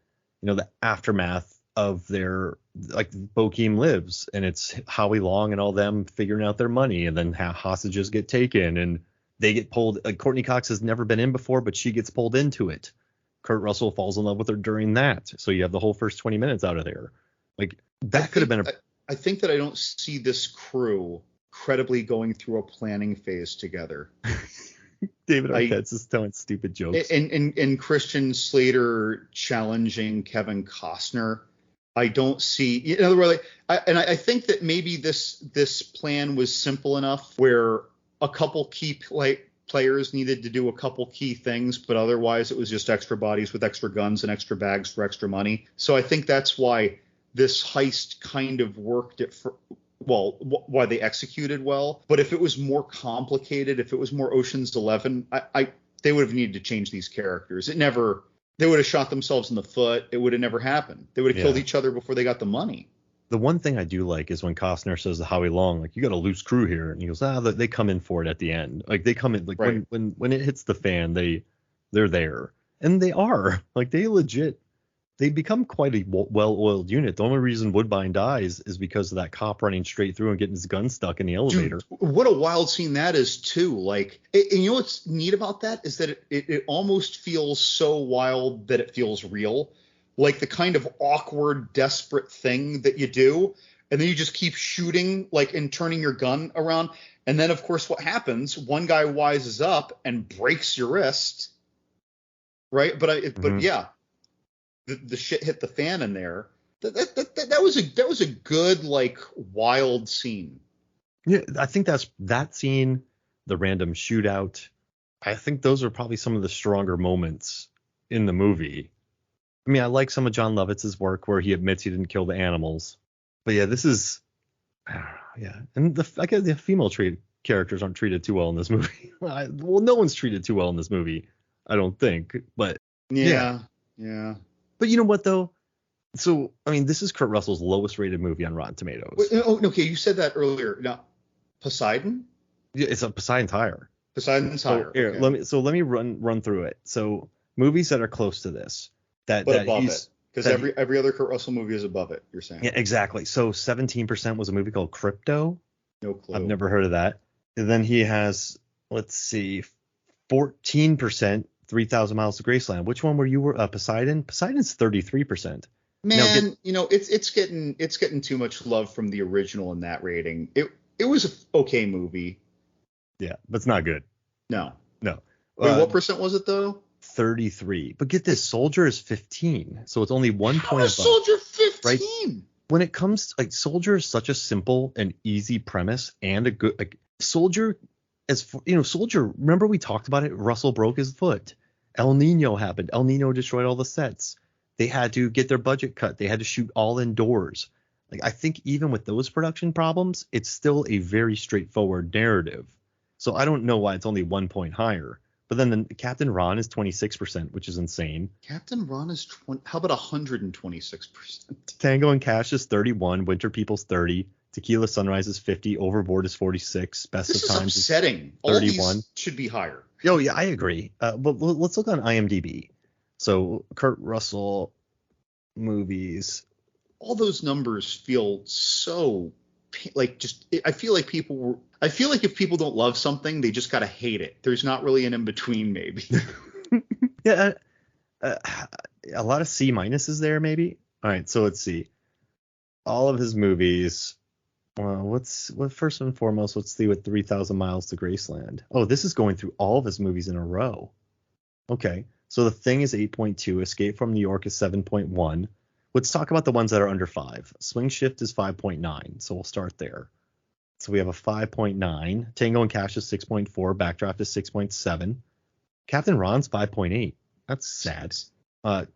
aftermath of their, like, Bokeem Lives, and it's Howie Long and all them figuring out their money, and then hostages get taken and they get pulled. Like, Courtney Cox has never been in before, but she gets pulled into it. Kurt Russell falls in love with her during that. So you have the whole first 20 minutes out of there. Like, that could have been I think that I don't see this crew credibly going through a planning phase together. David Arquette's just telling stupid jokes. And Christian Slater challenging Kevin Costner. I don't see. In other words, I think that maybe this plan was simple enough where a couple key players needed to do a couple key things, but otherwise it was just extra bodies with extra guns and extra bags for extra money. So I think that's why this heist kind of worked why they executed well. But if it was more complicated, if it was more Ocean's 11, they would have needed to change these characters. They would have shot themselves in the foot. It would have never happened. They would have killed each other before they got the money. The one thing I do like is when Costner says to Howie Long, like, you got a loose crew here. And he goes, they come in for it at the end. Like, they come in, like, right. when it hits the fan, they're there. And they are. Like, they become quite a well-oiled unit. The only reason Woodbine dies is because of that cop running straight through and getting his gun stuck in the elevator. Dude, what a wild scene that is, too. Like, and you know what's neat about that is that it almost feels so wild that it feels real. Like the kind of awkward, desperate thing that you do, and then you just keep shooting, like, and turning your gun around. And then, of course, what happens? One guy wises up and breaks your wrist, right? But yeah. The shit hit the fan in there. That was a good, like, wild scene. Yeah, I think that scene, the random shootout. I think those are probably some of the stronger moments in the movie. I mean, I like some of John Lovitz's work where he admits he didn't kill the animals, but yeah, this is, and I guess the female characters aren't treated too well in this movie. Well, no one's treated too well in this movie, I don't think. But yeah. But you know what, though? So, I mean, this is Kurt Russell's lowest rated movie on Rotten Tomatoes. Wait, okay, you said that earlier. Now, Poseidon? Yeah, it's a Poseidon's higher. Poseidon's higher. Here, okay. Let me run through it. So, movies that are close to this. But above it. Because every other Kurt Russell movie is above it, you're saying. Yeah, exactly. So, 17% was a movie called Crypto. No clue. I've never heard of that. And then he has, let's see, 14%. 3,000 Miles to Graceland. Which one were you? Poseidon? Poseidon's 33%. Man, it's getting too much love from the original in that rating. It was an okay movie. Yeah, but it's not good. No. Wait, what percent was it though? 33. But get this, Soldier is 15, so it's only 1 point above. Soldier 15? Right? When it comes to, like, Soldier is such a simple and easy premise and a good, like, Soldier. Soldier, remember we talked about it? Russell broke his foot. El Nino happened. El Nino destroyed all the sets. They had to get their budget cut. They had to shoot all indoors. Like, I think even with those production problems, it's still a very straightforward narrative. So I don't know why it's only 1 point higher. But then Captain Ron is 26%, which is insane. Captain Ron is 20. How about 126%? Tango and Cash is 31. Winter People's 30. Tequila Sunrise is 50. Overboard is 46. Best of Times is upsetting. 31. All these should be higher. Oh, yeah, I agree. But let's look on IMDb. So Kurt Russell movies. All those numbers feel so, like, just, I feel like if people don't love something, they just got to hate it. There's not really an in-between, maybe. Yeah, a lot of C minuses there, maybe. All right, so let's see. All of his movies. First and foremost, let's see what 3,000 Miles to Graceland. Oh, this is going through all of his movies in a row. Okay, so The Thing is 8.2. Escape from New York is 7.1. Let's talk about the ones that are under 5. Swing Shift is 5.9, so we'll start there. So we have a 5.9. Tango and Cash is 6.4. Backdraft is 6.7. Captain Ron's 5.8. That's sad.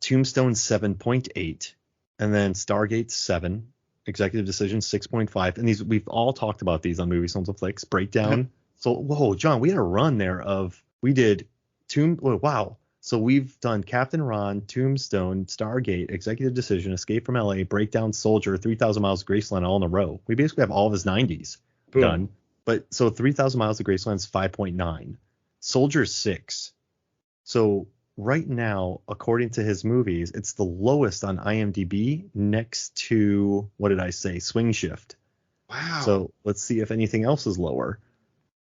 Tombstone 7.8. And then Stargate 7. Executive Decision 6.5. And these, we've all talked about these on Movies, Homes, and Flicks. Breakdown. So, whoa, John, we had a run there of, we did wow. So we've done Captain Ron, Tombstone, Stargate, Executive Decision, Escape from LA, Breakdown, Soldier, 3,000 Miles to Graceland all in a row. We basically have all of his 90s done. But so 3,000 Miles to Graceland is 5.9. Soldier 6. So right now, according to his movies, it's the lowest on IMDb next to, what did I say, Swing Shift. Wow. So let's see if anything else is lower.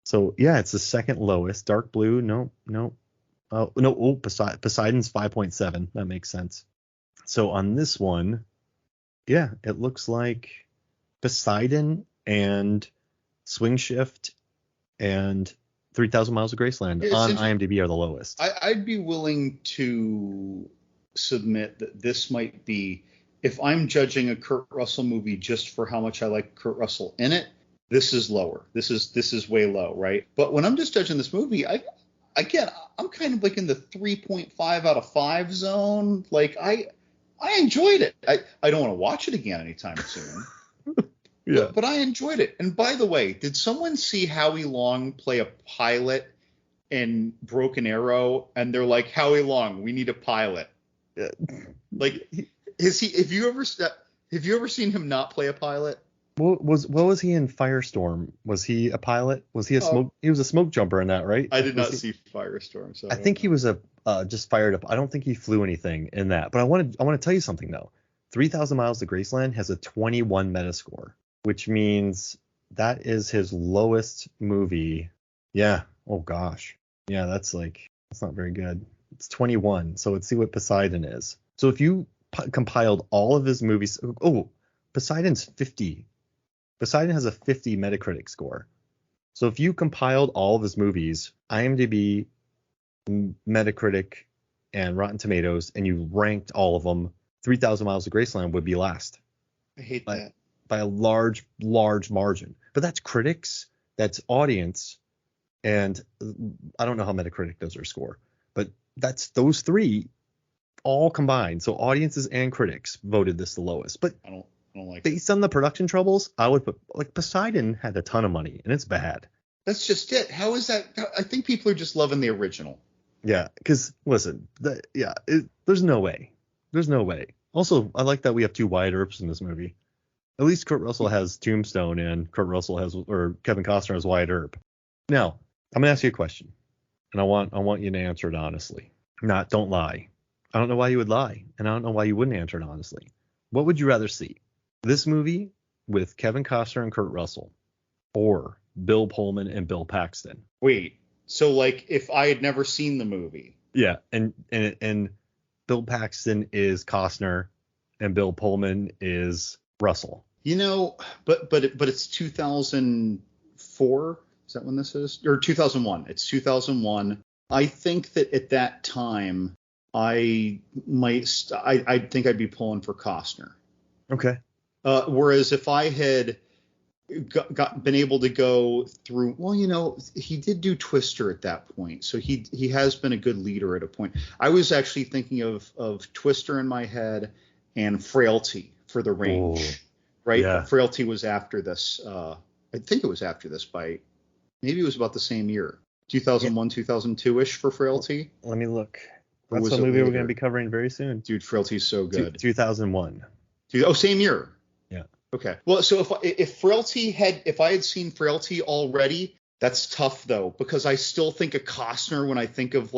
So yeah, it's the second lowest. Dark Blue, no. Poseidon's 5.7. That makes sense. So on this one, yeah, it looks like Poseidon and Swing Shift and 3,000 Miles of Graceland on IMDb are the lowest. I'd be willing to submit that this might be, if I'm judging a Kurt Russell movie just for how much I like Kurt Russell in it, this is lower. This is way low, right? But when I'm just judging this movie, I'm kind of like in the 3.5 out of 5 zone. Like I enjoyed it. I don't want to watch it again anytime soon. Yeah. But I enjoyed it. And by the way, did someone see Howie Long play a pilot in Broken Arrow? And they're like, Howie Long, we need a pilot. Yeah. Like, have you ever seen him not play a pilot? What was he in Firestorm? Was he a pilot? Was he he was a smoke jumper in that, right? I did not see Firestorm. So I think he was just fired up. I don't think he flew anything in that. But I want to tell you something though. 3,000 Miles to Graceland has a 21 Metascore, which means that is his lowest movie. Yeah. Oh gosh. Yeah, that's not very good. It's 21. So let's see what Poseidon is. So if you compiled all of his movies, Poseidon's 50. Poseidon has a 50 Metacritic score. So if you compiled all of his movies, IMDb, Metacritic, and Rotten Tomatoes, and you ranked all of them, 3,000 Miles of Graceland would be last. I hate that. By a large, large margin. But that's critics, that's audience, and I don't know how Metacritic does their score, but that's those three all combined. So audiences and critics voted this the lowest. But I don't like based on the production troubles, I would put, Poseidon had a ton of money, and it's bad. That's just it. How is that? I think people are just loving the original. Yeah, because listen, there's no way. There's no way. Also, I like that we have 2 Wyatt Earps in this movie. At least Kurt Russell has Tombstone and Kevin Costner has Wyatt Earp. Now, I'm gonna ask you a question, and I want you to answer it honestly. Don't lie. I don't know why you would lie, and I don't know why you wouldn't answer it honestly. What would you rather see? This movie with Kevin Costner and Kurt Russell, or Bill Pullman and Bill Paxton? Wait, so like if I had never seen the movie? Yeah, and Bill Paxton is Costner, and Bill Pullman is Russell. But it's 2004. Is that when this is? Or 2001? It's 2001. I think that at that time, I think I'd be pulling for Costner. Okay. Whereas if I had been able to go through, he did do Twister at that point, so he has been a good leader at a point. I was actually thinking of Twister in my head and Frailty for the range. Ooh, right? Yeah. Frailty was after this. I think it was after this by maybe it was about the same year, 2001, 2002-ish for Frailty. Let me look. That's a movie we're going to be covering very soon. Dude, Frailty's so good. 2001. Same year. Yeah. Okay. Well, so if I had seen Frailty already, that's tough though, because I still think of Costner when I think of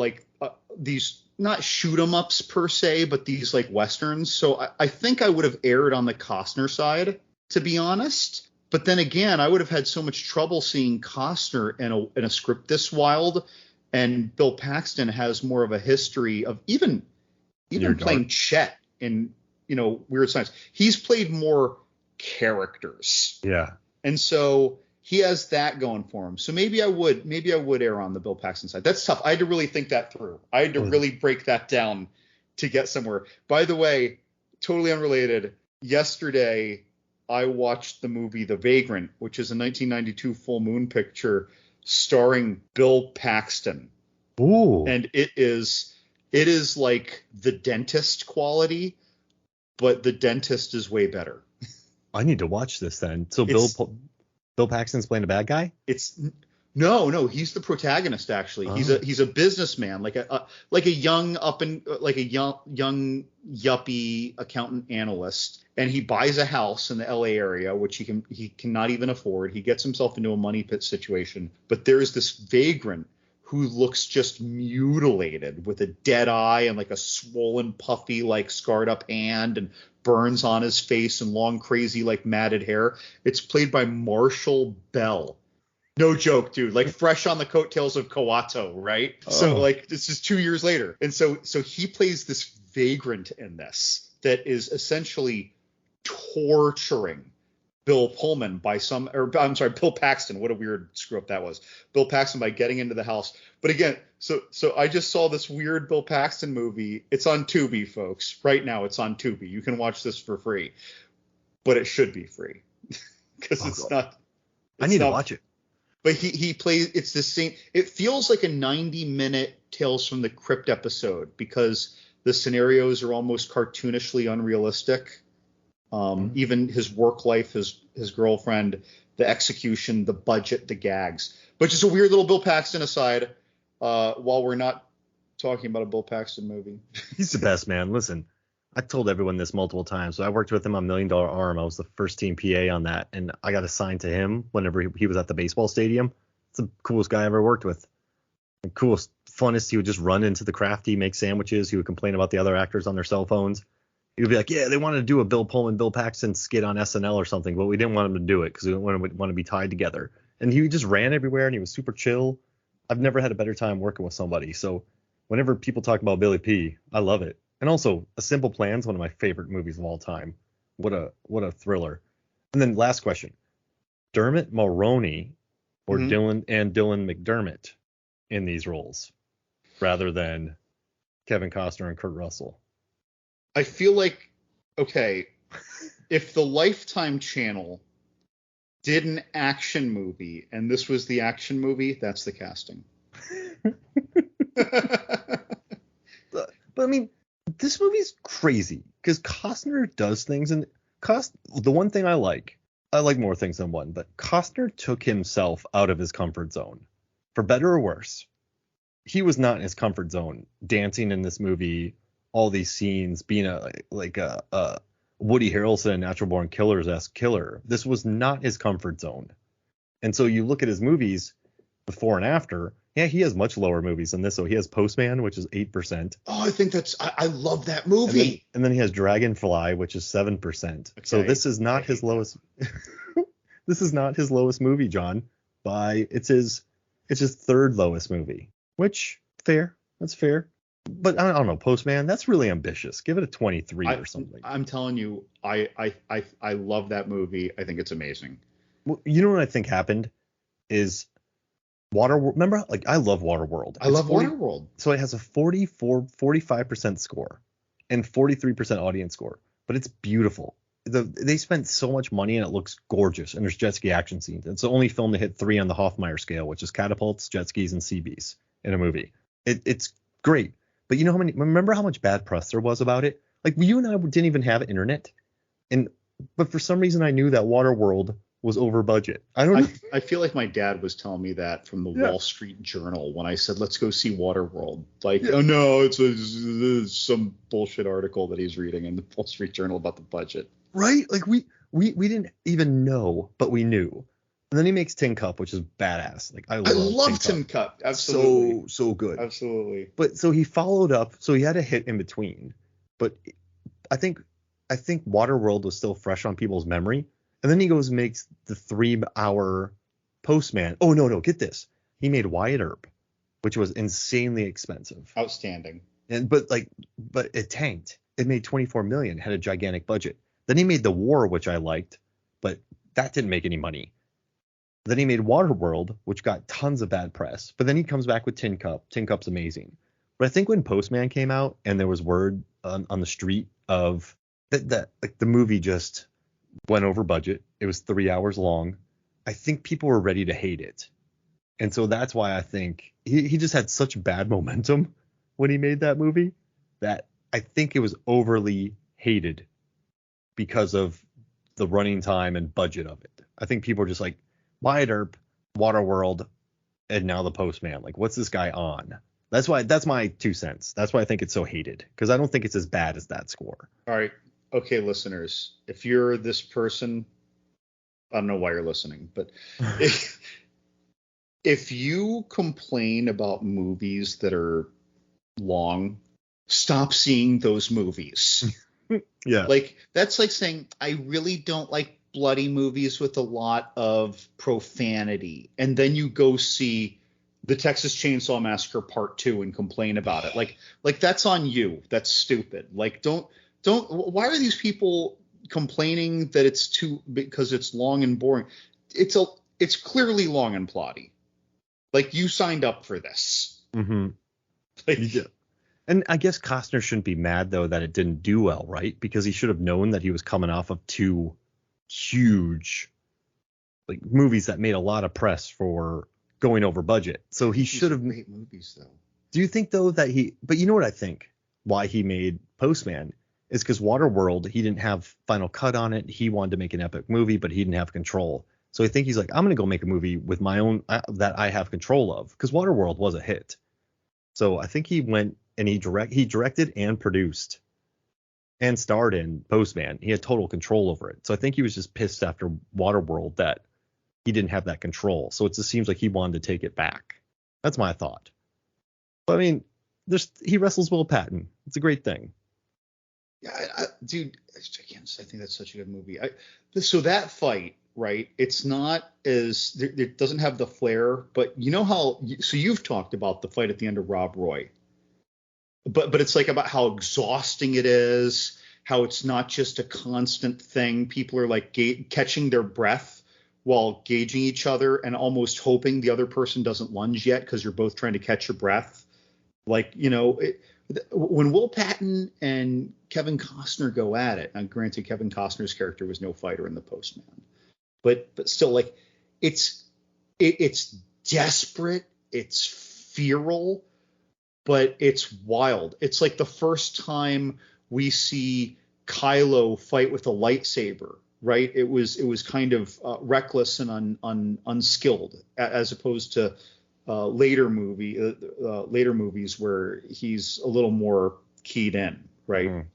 these not shoot 'em ups per se, but these like westerns. So I think I would have erred on the Costner side, to be honest. But then again, I would have had so much trouble seeing Costner in a script this wild, and Bill Paxton has more of a history of even playing Chet in Weird Science. He's played more characters. Yeah. And so he has that going for him. So maybe I would err on the Bill Paxton side. That's tough. I had to really think that through. I had to really break that down to get somewhere. By the way, totally unrelated. Yesterday, I watched the movie The Vagrant, which is a 1992 full moon picture starring Bill Paxton. Ooh. And it is like The Dentist quality, but The Dentist is way better. I need to watch this then. So Bill Paxton's playing a bad guy? No, he's the protagonist actually. Oh. He's a businessman, like a young young yuppie accountant analyst, and he buys a house in the LA area which he cannot even afford. He gets himself into a money pit situation, but there's this vagrant who looks just mutilated with a dead eye and like a swollen, puffy, like scarred up hand and burns on his face and long, crazy, like matted hair. It's played by Marshall Bell. No joke, dude. Like fresh on the coattails of Kawato, right? Oh. So like this is 2 years later. And so he plays this vagrant in this that is essentially torturing Bill Pullman by some, or I'm sorry, Bill Paxton. What a weird screw up that was. Bill Paxton by getting into the house. But again, so I just saw this weird Bill Paxton movie. It's on Tubi, folks. Right now, it's on Tubi. You can watch this for free, but it should be free because it's not. I need to watch it. But he plays. It's the same. It feels like a 90-minute Tales from the Crypt episode because the scenarios are almost cartoonishly unrealistic. Even his work life, his girlfriend, the execution, the budget, the gags. But just a weird little Bill Paxton aside, while we're not talking about a Bill Paxton movie. He's the best, man. Listen, I've told everyone this multiple times. So I worked with him on $1 Million Arm. I was the first team PA on that, and I got assigned to him whenever he was at the baseball stadium. It's the coolest guy I ever worked with. The coolest, funnest. He would just run into the crafty, make sandwiches. He would complain about the other actors on their cell phones. He would be like, yeah, they wanted to do a Bill Pullman, Bill Paxton skit on SNL or something, but we didn't want him to do it because we didn't want to be tied together. And he just ran everywhere, and he was super chill. I've never had a better time working with somebody. So whenever people talk about Billy P, I love it. And also, A Simple Plan is one of my favorite movies of all time. What a thriller. And then last question. Dermot Mulroney or Dylan McDermott in these roles rather than Kevin Costner and Kurt Russell? I feel like, okay, if the Lifetime Channel did an action movie and this was the action movie, that's the casting. But I mean, this movie's crazy because Costner does things, and the one thing I like more things than one, but Costner took himself out of his comfort zone, for better or worse. He was not in his comfort zone dancing in this movie, all these scenes, being a Woody Harrelson and Natural Born Killers-esque killer. This was not his comfort zone. And so you look at his movies before and after. Yeah, he has much lower movies than this. So he has Postman, which is 8%. Oh, I think I love that movie. And then he has Dragonfly, which is 7%. Okay. So this is not his lowest. This is not his lowest movie, John. It's his third lowest movie, which fair. That's fair. But I don't know, Postman, that's really ambitious. Give it a 23 or something. I'm telling you, I love that movie. I think it's amazing. Well, you know what I think happened is Waterworld. Remember, like, I love Waterworld. I love Waterworld. So it has a 45% score and 43% audience score, but it's beautiful. They spent so much money and it looks gorgeous. And there's jet ski action scenes. It's the only film to hit 3 on the Hoffmeyer scale, which is catapults, jet skis, and CBs in a movie. It's great. But you know remember how much bad press there was about it? Like, you and I didn't even have internet. But for some reason I knew that Waterworld was over budget. I don't know. I feel like my dad was telling me that from the Wall Street Journal when I said, let's go see Waterworld. Like, oh no, it's some bullshit article that he's reading in the Wall Street Journal about the budget. Right? Like we didn't even know, but we knew. And then he makes Tin Cup, which is badass. Like, I love Tin Cup. Absolutely. So good. Absolutely. But so he followed up. So he had a hit in between. But I think Waterworld was still fresh on people's memory. And then he goes and makes the 3-hour Postman. Oh, no, get this. He made Wyatt Earp, which was insanely expensive. Outstanding. But it tanked. It made $24 million, had a gigantic budget. Then he made The War, which I liked, but that didn't make any money. Then he made Waterworld, which got tons of bad press. But then he comes back with Tin Cup. Tin Cup's amazing. But I think when Postman came out and there was word on the street of that like the movie just went over budget. It was 3 hours long. I think people were ready to hate it. And so that's why I think he just had such bad momentum when he made that movie that I think it was overly hated because of the running time and budget of it. I think people are just like, Wyatt Earp, Waterworld, and now the Postman. Like, what's this guy on? That's my 2 cents. That's why I think it's so hated, because I don't think it's as bad as that score. All right. Okay, listeners, if you're this person, I don't know why you're listening, but if you complain about movies that are long, stop seeing those movies. Yeah. Like, that's like saying, I really don't like bloody movies with a lot of profanity, and then you go see the Texas Chainsaw Massacre Part 2 and complain about it. Like that's on you. That's stupid. Like, don't why are these people complaining that it's too because it's long and boring. It's clearly long and plotty. Like, you signed up for this. Mm-hmm. Like, and I guess Costner shouldn't be mad though that it didn't do well, right? Because he should have known that he was coming off of two huge like movies that made a lot of press for going over budget. So he should have. Great movies though. Do you think though that he? But you know what I think? Why he made Postman is because Waterworld, he didn't have final cut on it. He wanted to make an epic movie, but he didn't have control. So I think he's like, I'm gonna go make a movie with my own that I have control of, because Waterworld was a hit. So I think he went and he directed and produced and starred in Postman. He had total control over it. So I think he was just pissed after Waterworld that he didn't have that control. So it just seems like he wanted to take it back. That's my thought. But I mean, he wrestles Will Patton. It's a great thing. Yeah, dude, I think that's such a good movie. So that fight, right? It's not as it doesn't have the flair, but you know how. So you've talked about the fight at the end of Rob Roy, but it's like about how exhausting it is, how it's not just a constant thing. People are like catching their breath while gauging each other and almost hoping the other person doesn't lunge yet because you're both trying to catch your breath. Like, when Will Patton and Kevin Costner go at it, and granted Kevin Costner's character was no fighter in The Postman, but still, like, it's desperate, it's feral, but it's wild. It's like the first time we see Kylo fight with a lightsaber, right? It was kind of reckless and unskilled, as opposed to later movies where he's a little more keyed in, right?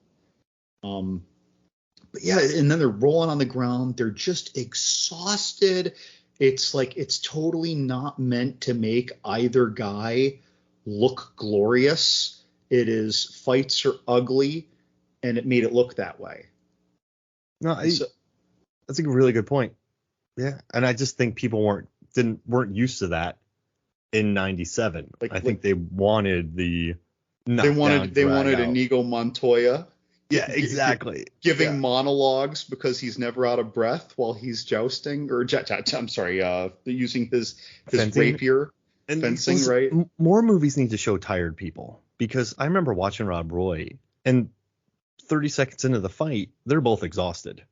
But yeah, and then they're rolling on the ground. They're just exhausted. It's like it's totally not meant to make either guy look glorious. It is fights are ugly, and it made it look that way. No, that's a really good point. Yeah, and I just think people weren't used to that in '97. I think they wanted the they wanted Inigo Montoya. Yeah, exactly. Giving monologues because he's never out of breath while he's jousting, or I'm sorry, using his rapier and fencing, right? More movies need to show tired people, because I remember watching Rob Roy, and 30 seconds into the fight, they're both exhausted,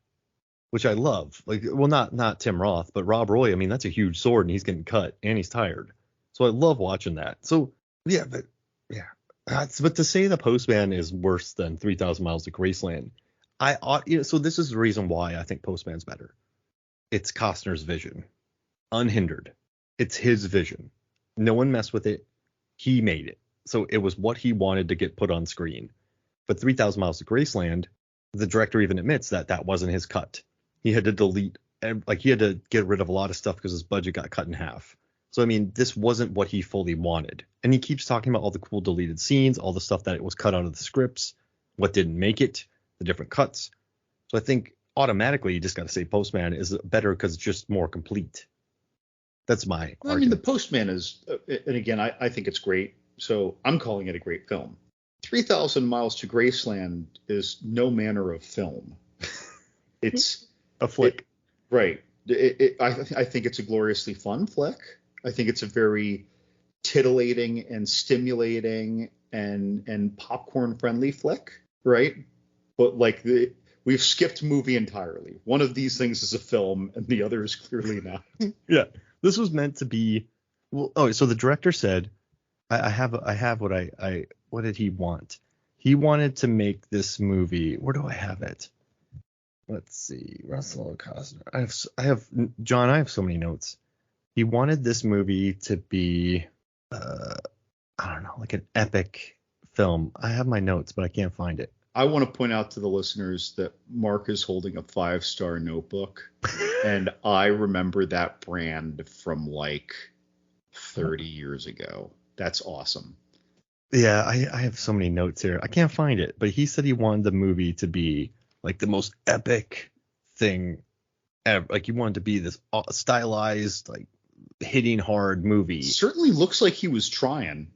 which I love. Like, well, not Tim Roth, but Rob Roy. I mean, that's a huge sword, and he's getting cut, and he's tired. So I love watching that. So yeah, but yeah. But to say The Postman is worse than 3,000 Miles to Graceland, so this is the reason why I think Postman's better. It's Costner's vision, unhindered. It's his vision. No one messed with it. He made it. So it was what he wanted to get put on screen. But 3,000 Miles to Graceland, the director even admits that wasn't his cut. He had to delete, he had to get rid of a lot of stuff because his budget got cut in half. So, I mean, this wasn't what he fully wanted. And he keeps talking about all the cool deleted scenes, all the stuff that was cut out of the scripts, what didn't make it, the different cuts. So I think automatically you just got to say Postman is better because it's just more complete. That's my argument. I mean, The Postman is, and again, I think it's great. So I'm calling it a great film. 3,000 Miles to Graceland is no manner of film. It's a flick. Right. I think it's a gloriously fun flick. I think it's a very titillating and stimulating and popcorn friendly flick, right? But like we've skipped movie entirely. One of these things is a film, and the other is clearly not. Yeah, this was meant to be. Well, so the director said, "I have what did he want? He wanted to make this movie. Where do I have it? Let's see, Russell Costner. I have John. I have so many notes. He wanted this movie to be, I don't know, like an epic film. I have my notes, but I can't find it. I want to point out to the listeners that Mark is holding a 5-star notebook, and I remember that brand from like 30 years ago. That's awesome. Yeah, I have so many notes here. I can't find it, but he said he wanted the movie to be like the most epic thing ever. Like, he wanted to be this stylized, like, hitting hard movie. Certainly looks like he was trying.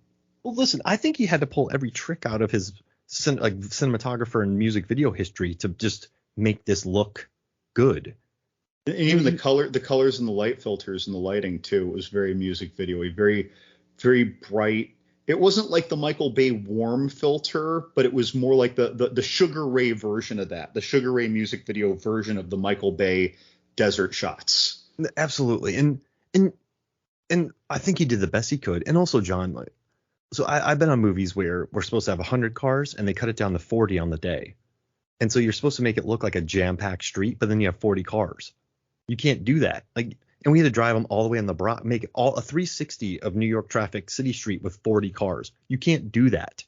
Well, listen, I think he had to pull every trick out of his cinematographer and music video history to just make this look good. And even the colors and the light filters and the lighting too, was very music video-y, very, very bright. It wasn't like the Michael Bay warm filter, but it was more like the Sugar Ray version of that, the Sugar Ray music video version of the Michael Bay desert shots. Absolutely. And I think he did the best he could. And also, John, like, so I've been on movies where we're supposed to have 100 cars and they cut it down to 40 on the day. And so you're supposed to make it look like a jam-packed street, but then you have 40 cars. You can't do that. Like, and we had to drive them all the way on the Broad, make it all a 360 of New York traffic, city street with 40 cars. You can't do that.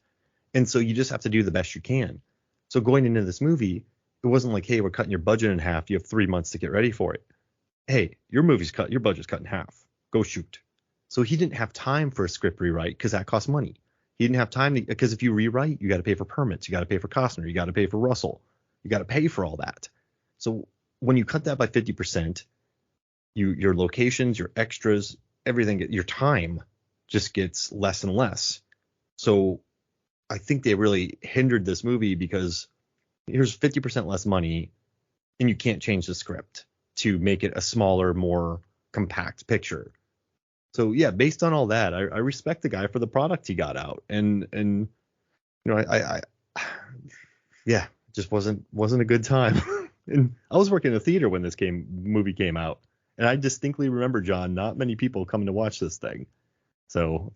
And so you just have to do the best you can. So going into this movie, it wasn't like, hey, we're cutting your budget in half. You have 3 months to get ready for it. Hey, your budget's cut in half. Go shoot. So he didn't have time for a script rewrite because that costs money. He didn't have time because if you rewrite, you got to pay for permits. You got to pay for Costner. You got to pay for Russell. You got to pay for all that. So when you cut that by 50%, your locations, your extras, everything, your time just gets less and less. So I think they really hindered this movie because here's 50% less money and you can't change the script to make it a smaller, more compact picture. So yeah, based on all that, I respect the guy for the product he got out. And you know, I yeah, just wasn't a good time. And I was working in a theater when this movie came out, and I distinctly remember, John, not many people coming to watch this thing. So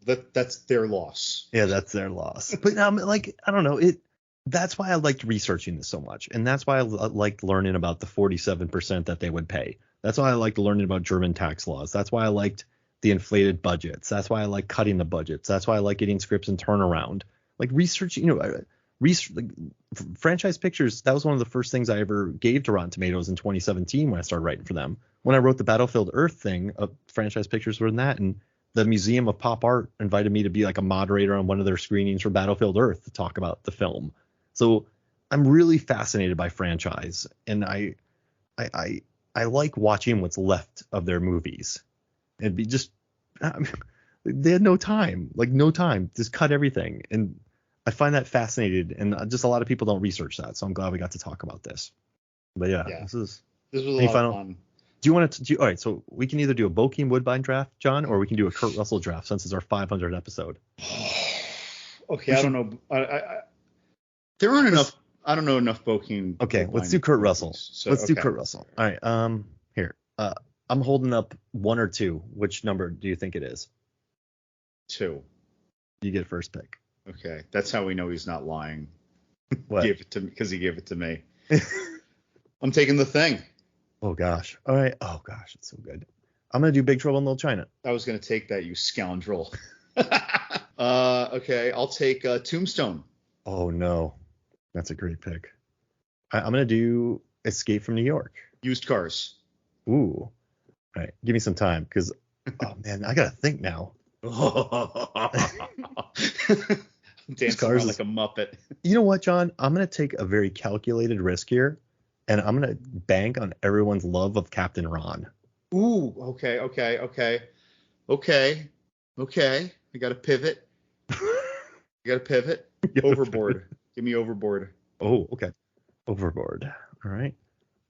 that's their loss. Yeah, that's their loss. But like, I don't know, that's why I liked researching this so much, and that's why I liked learning about the 47% that they would pay. That's why I liked learning about German tax laws. That's why I liked the inflated budgets. That's why I like cutting the budgets. That's why I like getting scripts and turnaround. Like researching, like franchise pictures, that was one of the first things I ever gave to Rotten Tomatoes in 2017 when I started writing for them. When I wrote the Battlefield Earth thing, franchise pictures were in that, and the Museum of Pop Art invited me to be like a moderator on one of their screenings for Battlefield Earth to talk about the film. So I'm really fascinated by franchise, and I like watching what's left of their movies. And they had no time, just cut everything. And I find that fascinating, and just a lot of people don't research that. So I'm glad we got to talk about this. But yeah. This was a lot of fun. Do you want to? All right, so we can either do a Bokeem Woodbine draft, John, or we can do a Kurt Russell draft since it's our 500th episode. Okay, I don't know. There aren't enough. I don't know enough Bokeem. Okay, let's do Kurt Russell. Let's do Kurt Russell. All right. Here. I'm holding up 1 or 2. Which number do you think it is? 2. You get first pick. Okay, that's how we know he's not lying. What? Because he gave it to me. I'm taking The Thing. Oh gosh. All right. Oh gosh, it's so good. I'm gonna do Big Trouble in Little China. I was gonna take that, you scoundrel. Okay, I'll take Tombstone. Oh no, that's a great pick. I'm gonna do Escape from New York. Used Cars. Ooh. All right, give me some time, because oh man, I gotta think now. Dancing around like a Muppet. You know what, John? I'm gonna take a very calculated risk here, and I'm gonna bank on everyone's love of Captain Ron. Ooh. Okay. I gotta pivot. Overboard. Give me Overboard. Oh, okay. Overboard. All right.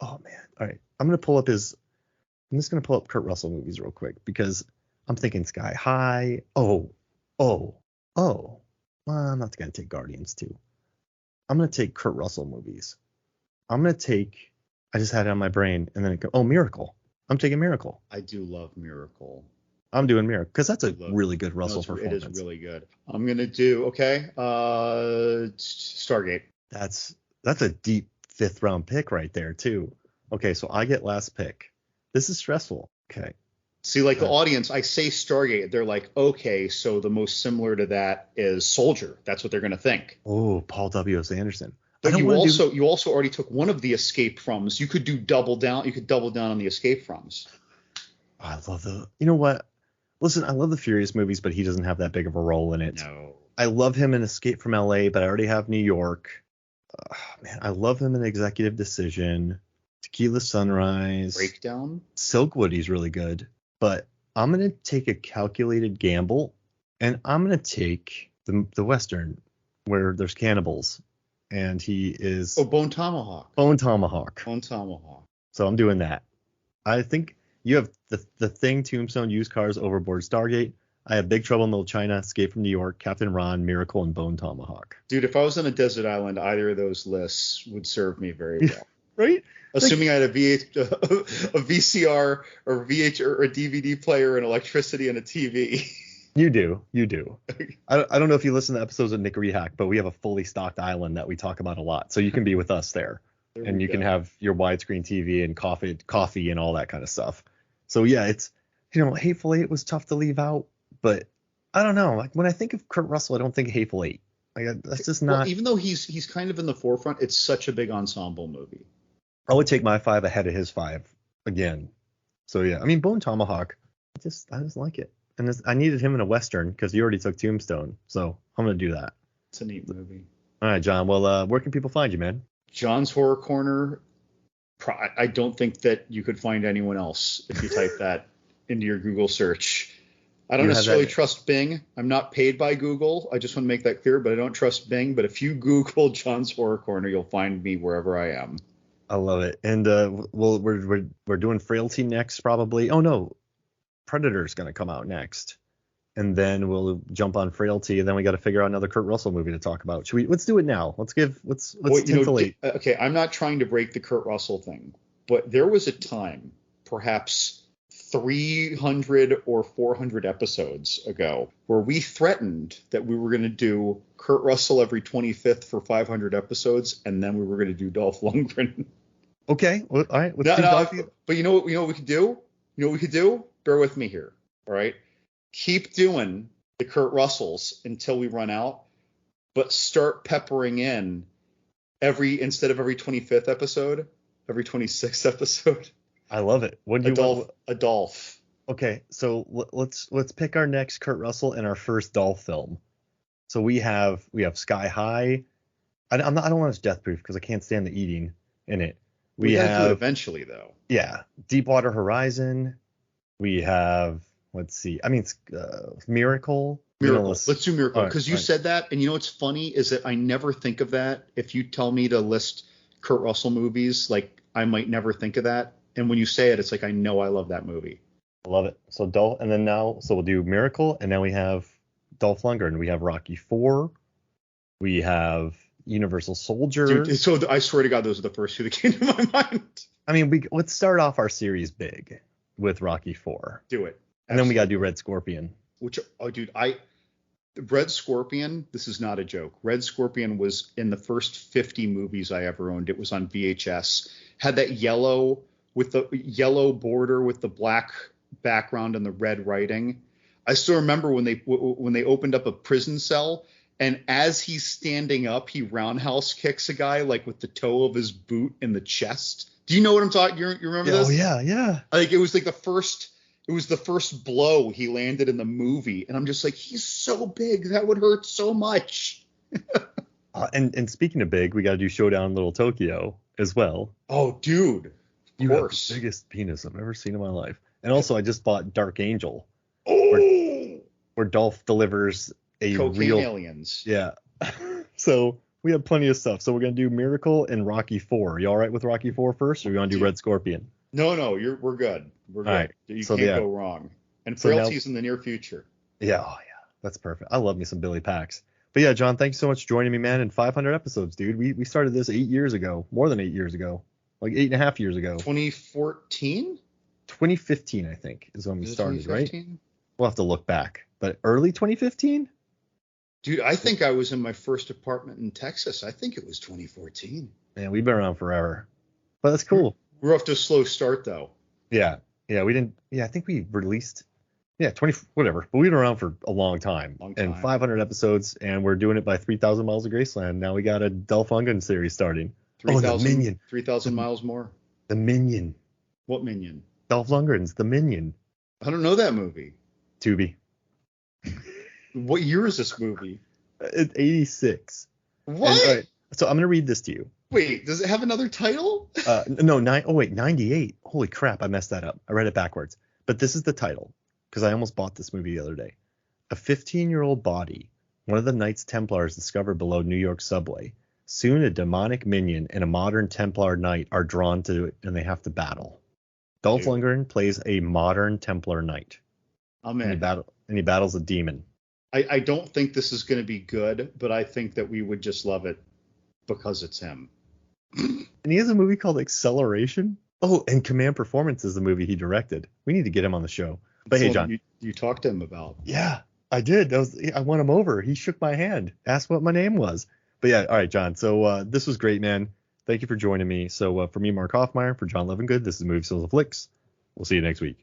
Oh man. All right. I'm just gonna pull up Kurt Russell movies real quick because I'm thinking Sky High. Oh. Well, I'm not gonna take Guardians 2. I'm gonna take Kurt Russell movies. I just had it on my brain, and then Miracle. I'm taking Miracle. I do love Miracle. I'm doing Miracle because that's a really good Russell performance. It is really good. I'm gonna do Stargate. That's a deep 5th round pick right there too. Okay, so I get last pick. This is stressful. Okay. See, like the audience, I say Stargate, they're like, okay, so the most similar to that is Soldier. That's what they're gonna think. Oh, Paul W.S. Anderson. But you also already took one of the escape froms. You could do double down. You could double down on the escape froms. I love you know what? Listen, I love the Furious movies, but he doesn't have that big of a role in it. No. I love him in Escape from LA, but I already have New York. Man, I love him in Executive Decision, Tequila Sunrise, Breakdown. Silkwood, he's really good. But I'm going to take a calculated gamble, and I'm going to take the Western where there's cannibals. and he is Bone Tomahawk. Bone Tomahawk. Bone Tomahawk. So I'm doing that. I think you have the Thing, Tombstone, Used Cars, Overboard, Stargate. I have Big Trouble in Little China, Escape from New York, Captain Ron, Miracle, and Bone Tomahawk. Dude, if I was on a desert island, either of those lists would serve me very well. Right? Assuming I had a VCR or VH or a DVD player and electricity and a TV. You do. I don't know if you listen to episodes of Nick Rehack, but we have a fully stocked island that we talk about a lot. So you can be with us there. And you can have your widescreen TV and coffee and all that kind of stuff. So yeah, it's, Hateful Eight was tough to leave out, but I don't know. Like when I think of Kurt Russell, I don't think Hateful Eight. Like that's just not. Well, even though he's kind of in the forefront, it's such a big ensemble movie. I would take my 5 ahead of his 5 again. So yeah, I mean Bone Tomahawk, I just like it, and I needed him in a Western because he already took Tombstone, so I'm gonna do that. It's a neat movie. All right, John. Well, where can people find you, man? John's Horror Corner. I don't think that you could find anyone else if you type that into your Google search. I don't necessarily trust Bing. I'm not paid by Google. I just want to make that clear, but I don't trust Bing. But if you Google John's Horror Corner, you'll find me wherever I am. I love it. And we're doing Frailty next probably. Oh no, Predator's gonna come out next, and then we'll jump on Frailty, and then we got to figure out another Kurt Russell movie to talk about. Let's do it now. Let's tintillate. Okay, I'm not trying to break the Kurt Russell thing, but there was a time, perhaps 300 or 400 episodes ago, where we threatened that we were going to do Kurt Russell every 25th for 500 episodes, and then we were going to do Dolph Lundgren. Okay, well, all right. But you know what we could do? You know what we could do? Bear with me here. All right. Keep doing the Kurt Russells until we run out, but start peppering in instead of every 25th episode, every 26th episode. I love it. What do you want? A Dolph. Okay, so let's pick our next Kurt Russell and our first Dolph film. So we have Sky High. I don't want to Death Proof because I can't stand the eating in it. We have do it eventually though. Yeah, Deepwater Horizon. We have Miracle. Let's do Miracle because you said that, and what's funny is that I never think of that. If you tell me to list Kurt Russell movies, like I might never think of that. And when you say it, it's like I know I love that movie. I love it. So Dolph, and then we'll do Miracle, and now we have Dolph Lundgren. We have Rocky IV. We have Universal Soldier. Dude, so I swear to God, those are the first two that came to my mind. I mean, let's start off our series big with Rocky IV. Do it. And then we got to do Red Scorpion. Red Scorpion, this is not a joke. Red Scorpion was in the first 50 movies I ever owned. It was on VHS. Had that yellow with the yellow border with the black background and the red writing. I still remember when they opened up a prison cell, and as he's standing up, he roundhouse kicks a guy like with the toe of his boot in the chest. Do you know what I'm talking? You remember this? Oh yeah. Like it was like the first blow he landed in the movie, and I'm just like, he's so big that would hurt so much. And speaking of big, we got to do Showdown in Little Tokyo as well. Oh, dude, of course. Have the biggest penis I've ever seen in my life. And also, I just bought Dark Angel, where Dolph delivers a cocaine real aliens. Yeah. So we have plenty of stuff. So we're gonna do Miracle and Rocky IV. You all right with Rocky IV first, or you want to do Red Scorpion? No, we're good. We're good. Right. You can't go wrong. And Frailty's in the near future. Yeah, that's perfect. I love me some Billy Pax. But yeah, John, thanks so much for joining me, man. In 500 episodes, dude. We started this 8 years ago, more than 8 years ago, like 8.5 years ago. 2014? 2015, I think, is when we started, 2015? Right? We'll have to look back, but early 2015. Dude, I think I was in my first apartment in Texas. I think it was 2014. Man, we've been around forever, but that's cool. We're off to a slow start though. Yeah, we didn't. Yeah, I think we released. Yeah, 20 whatever. But we've been around for a long time. And 500 episodes, and we're doing it by 3,000 miles of Graceland. Now we got a Dolph Lundgren series starting. 3,000 Minion. 3,000 miles more. The Minion. What Minion? Dolph Lundgren's The Minion. I don't know that movie. Tubi. What year is this movie? It's 86. What? And, all right, so I'm going to read this to you. Wait, does it have another title? No, 98. Holy crap, I messed that up. I read it backwards. But this is the title, because I almost bought this movie the other day. A 15-year-old body, one of the Knights Templars discovered below New York subway, Soon a demonic minion and a modern Templar knight are drawn to it, and they have to battle. Dolph Dude. Lundgren plays a modern Templar knight. I'm And in. he battles a demon. I don't think this is going to be good, but I think that we would just love it because it's him. And he has a movie called Acceleration. Oh, and Command Performance is the movie he directed. We need to get him on the show. But That's hey, what John. you talked to him about. Yeah, I did. I won him over. He shook my hand, asked what my name was. But yeah, all right, John. So this was great, man. Thank you for joining me. So for me, Mark Hoffmeyer, for John Levengood, this is Movie Sales of Flicks. We'll see you next week.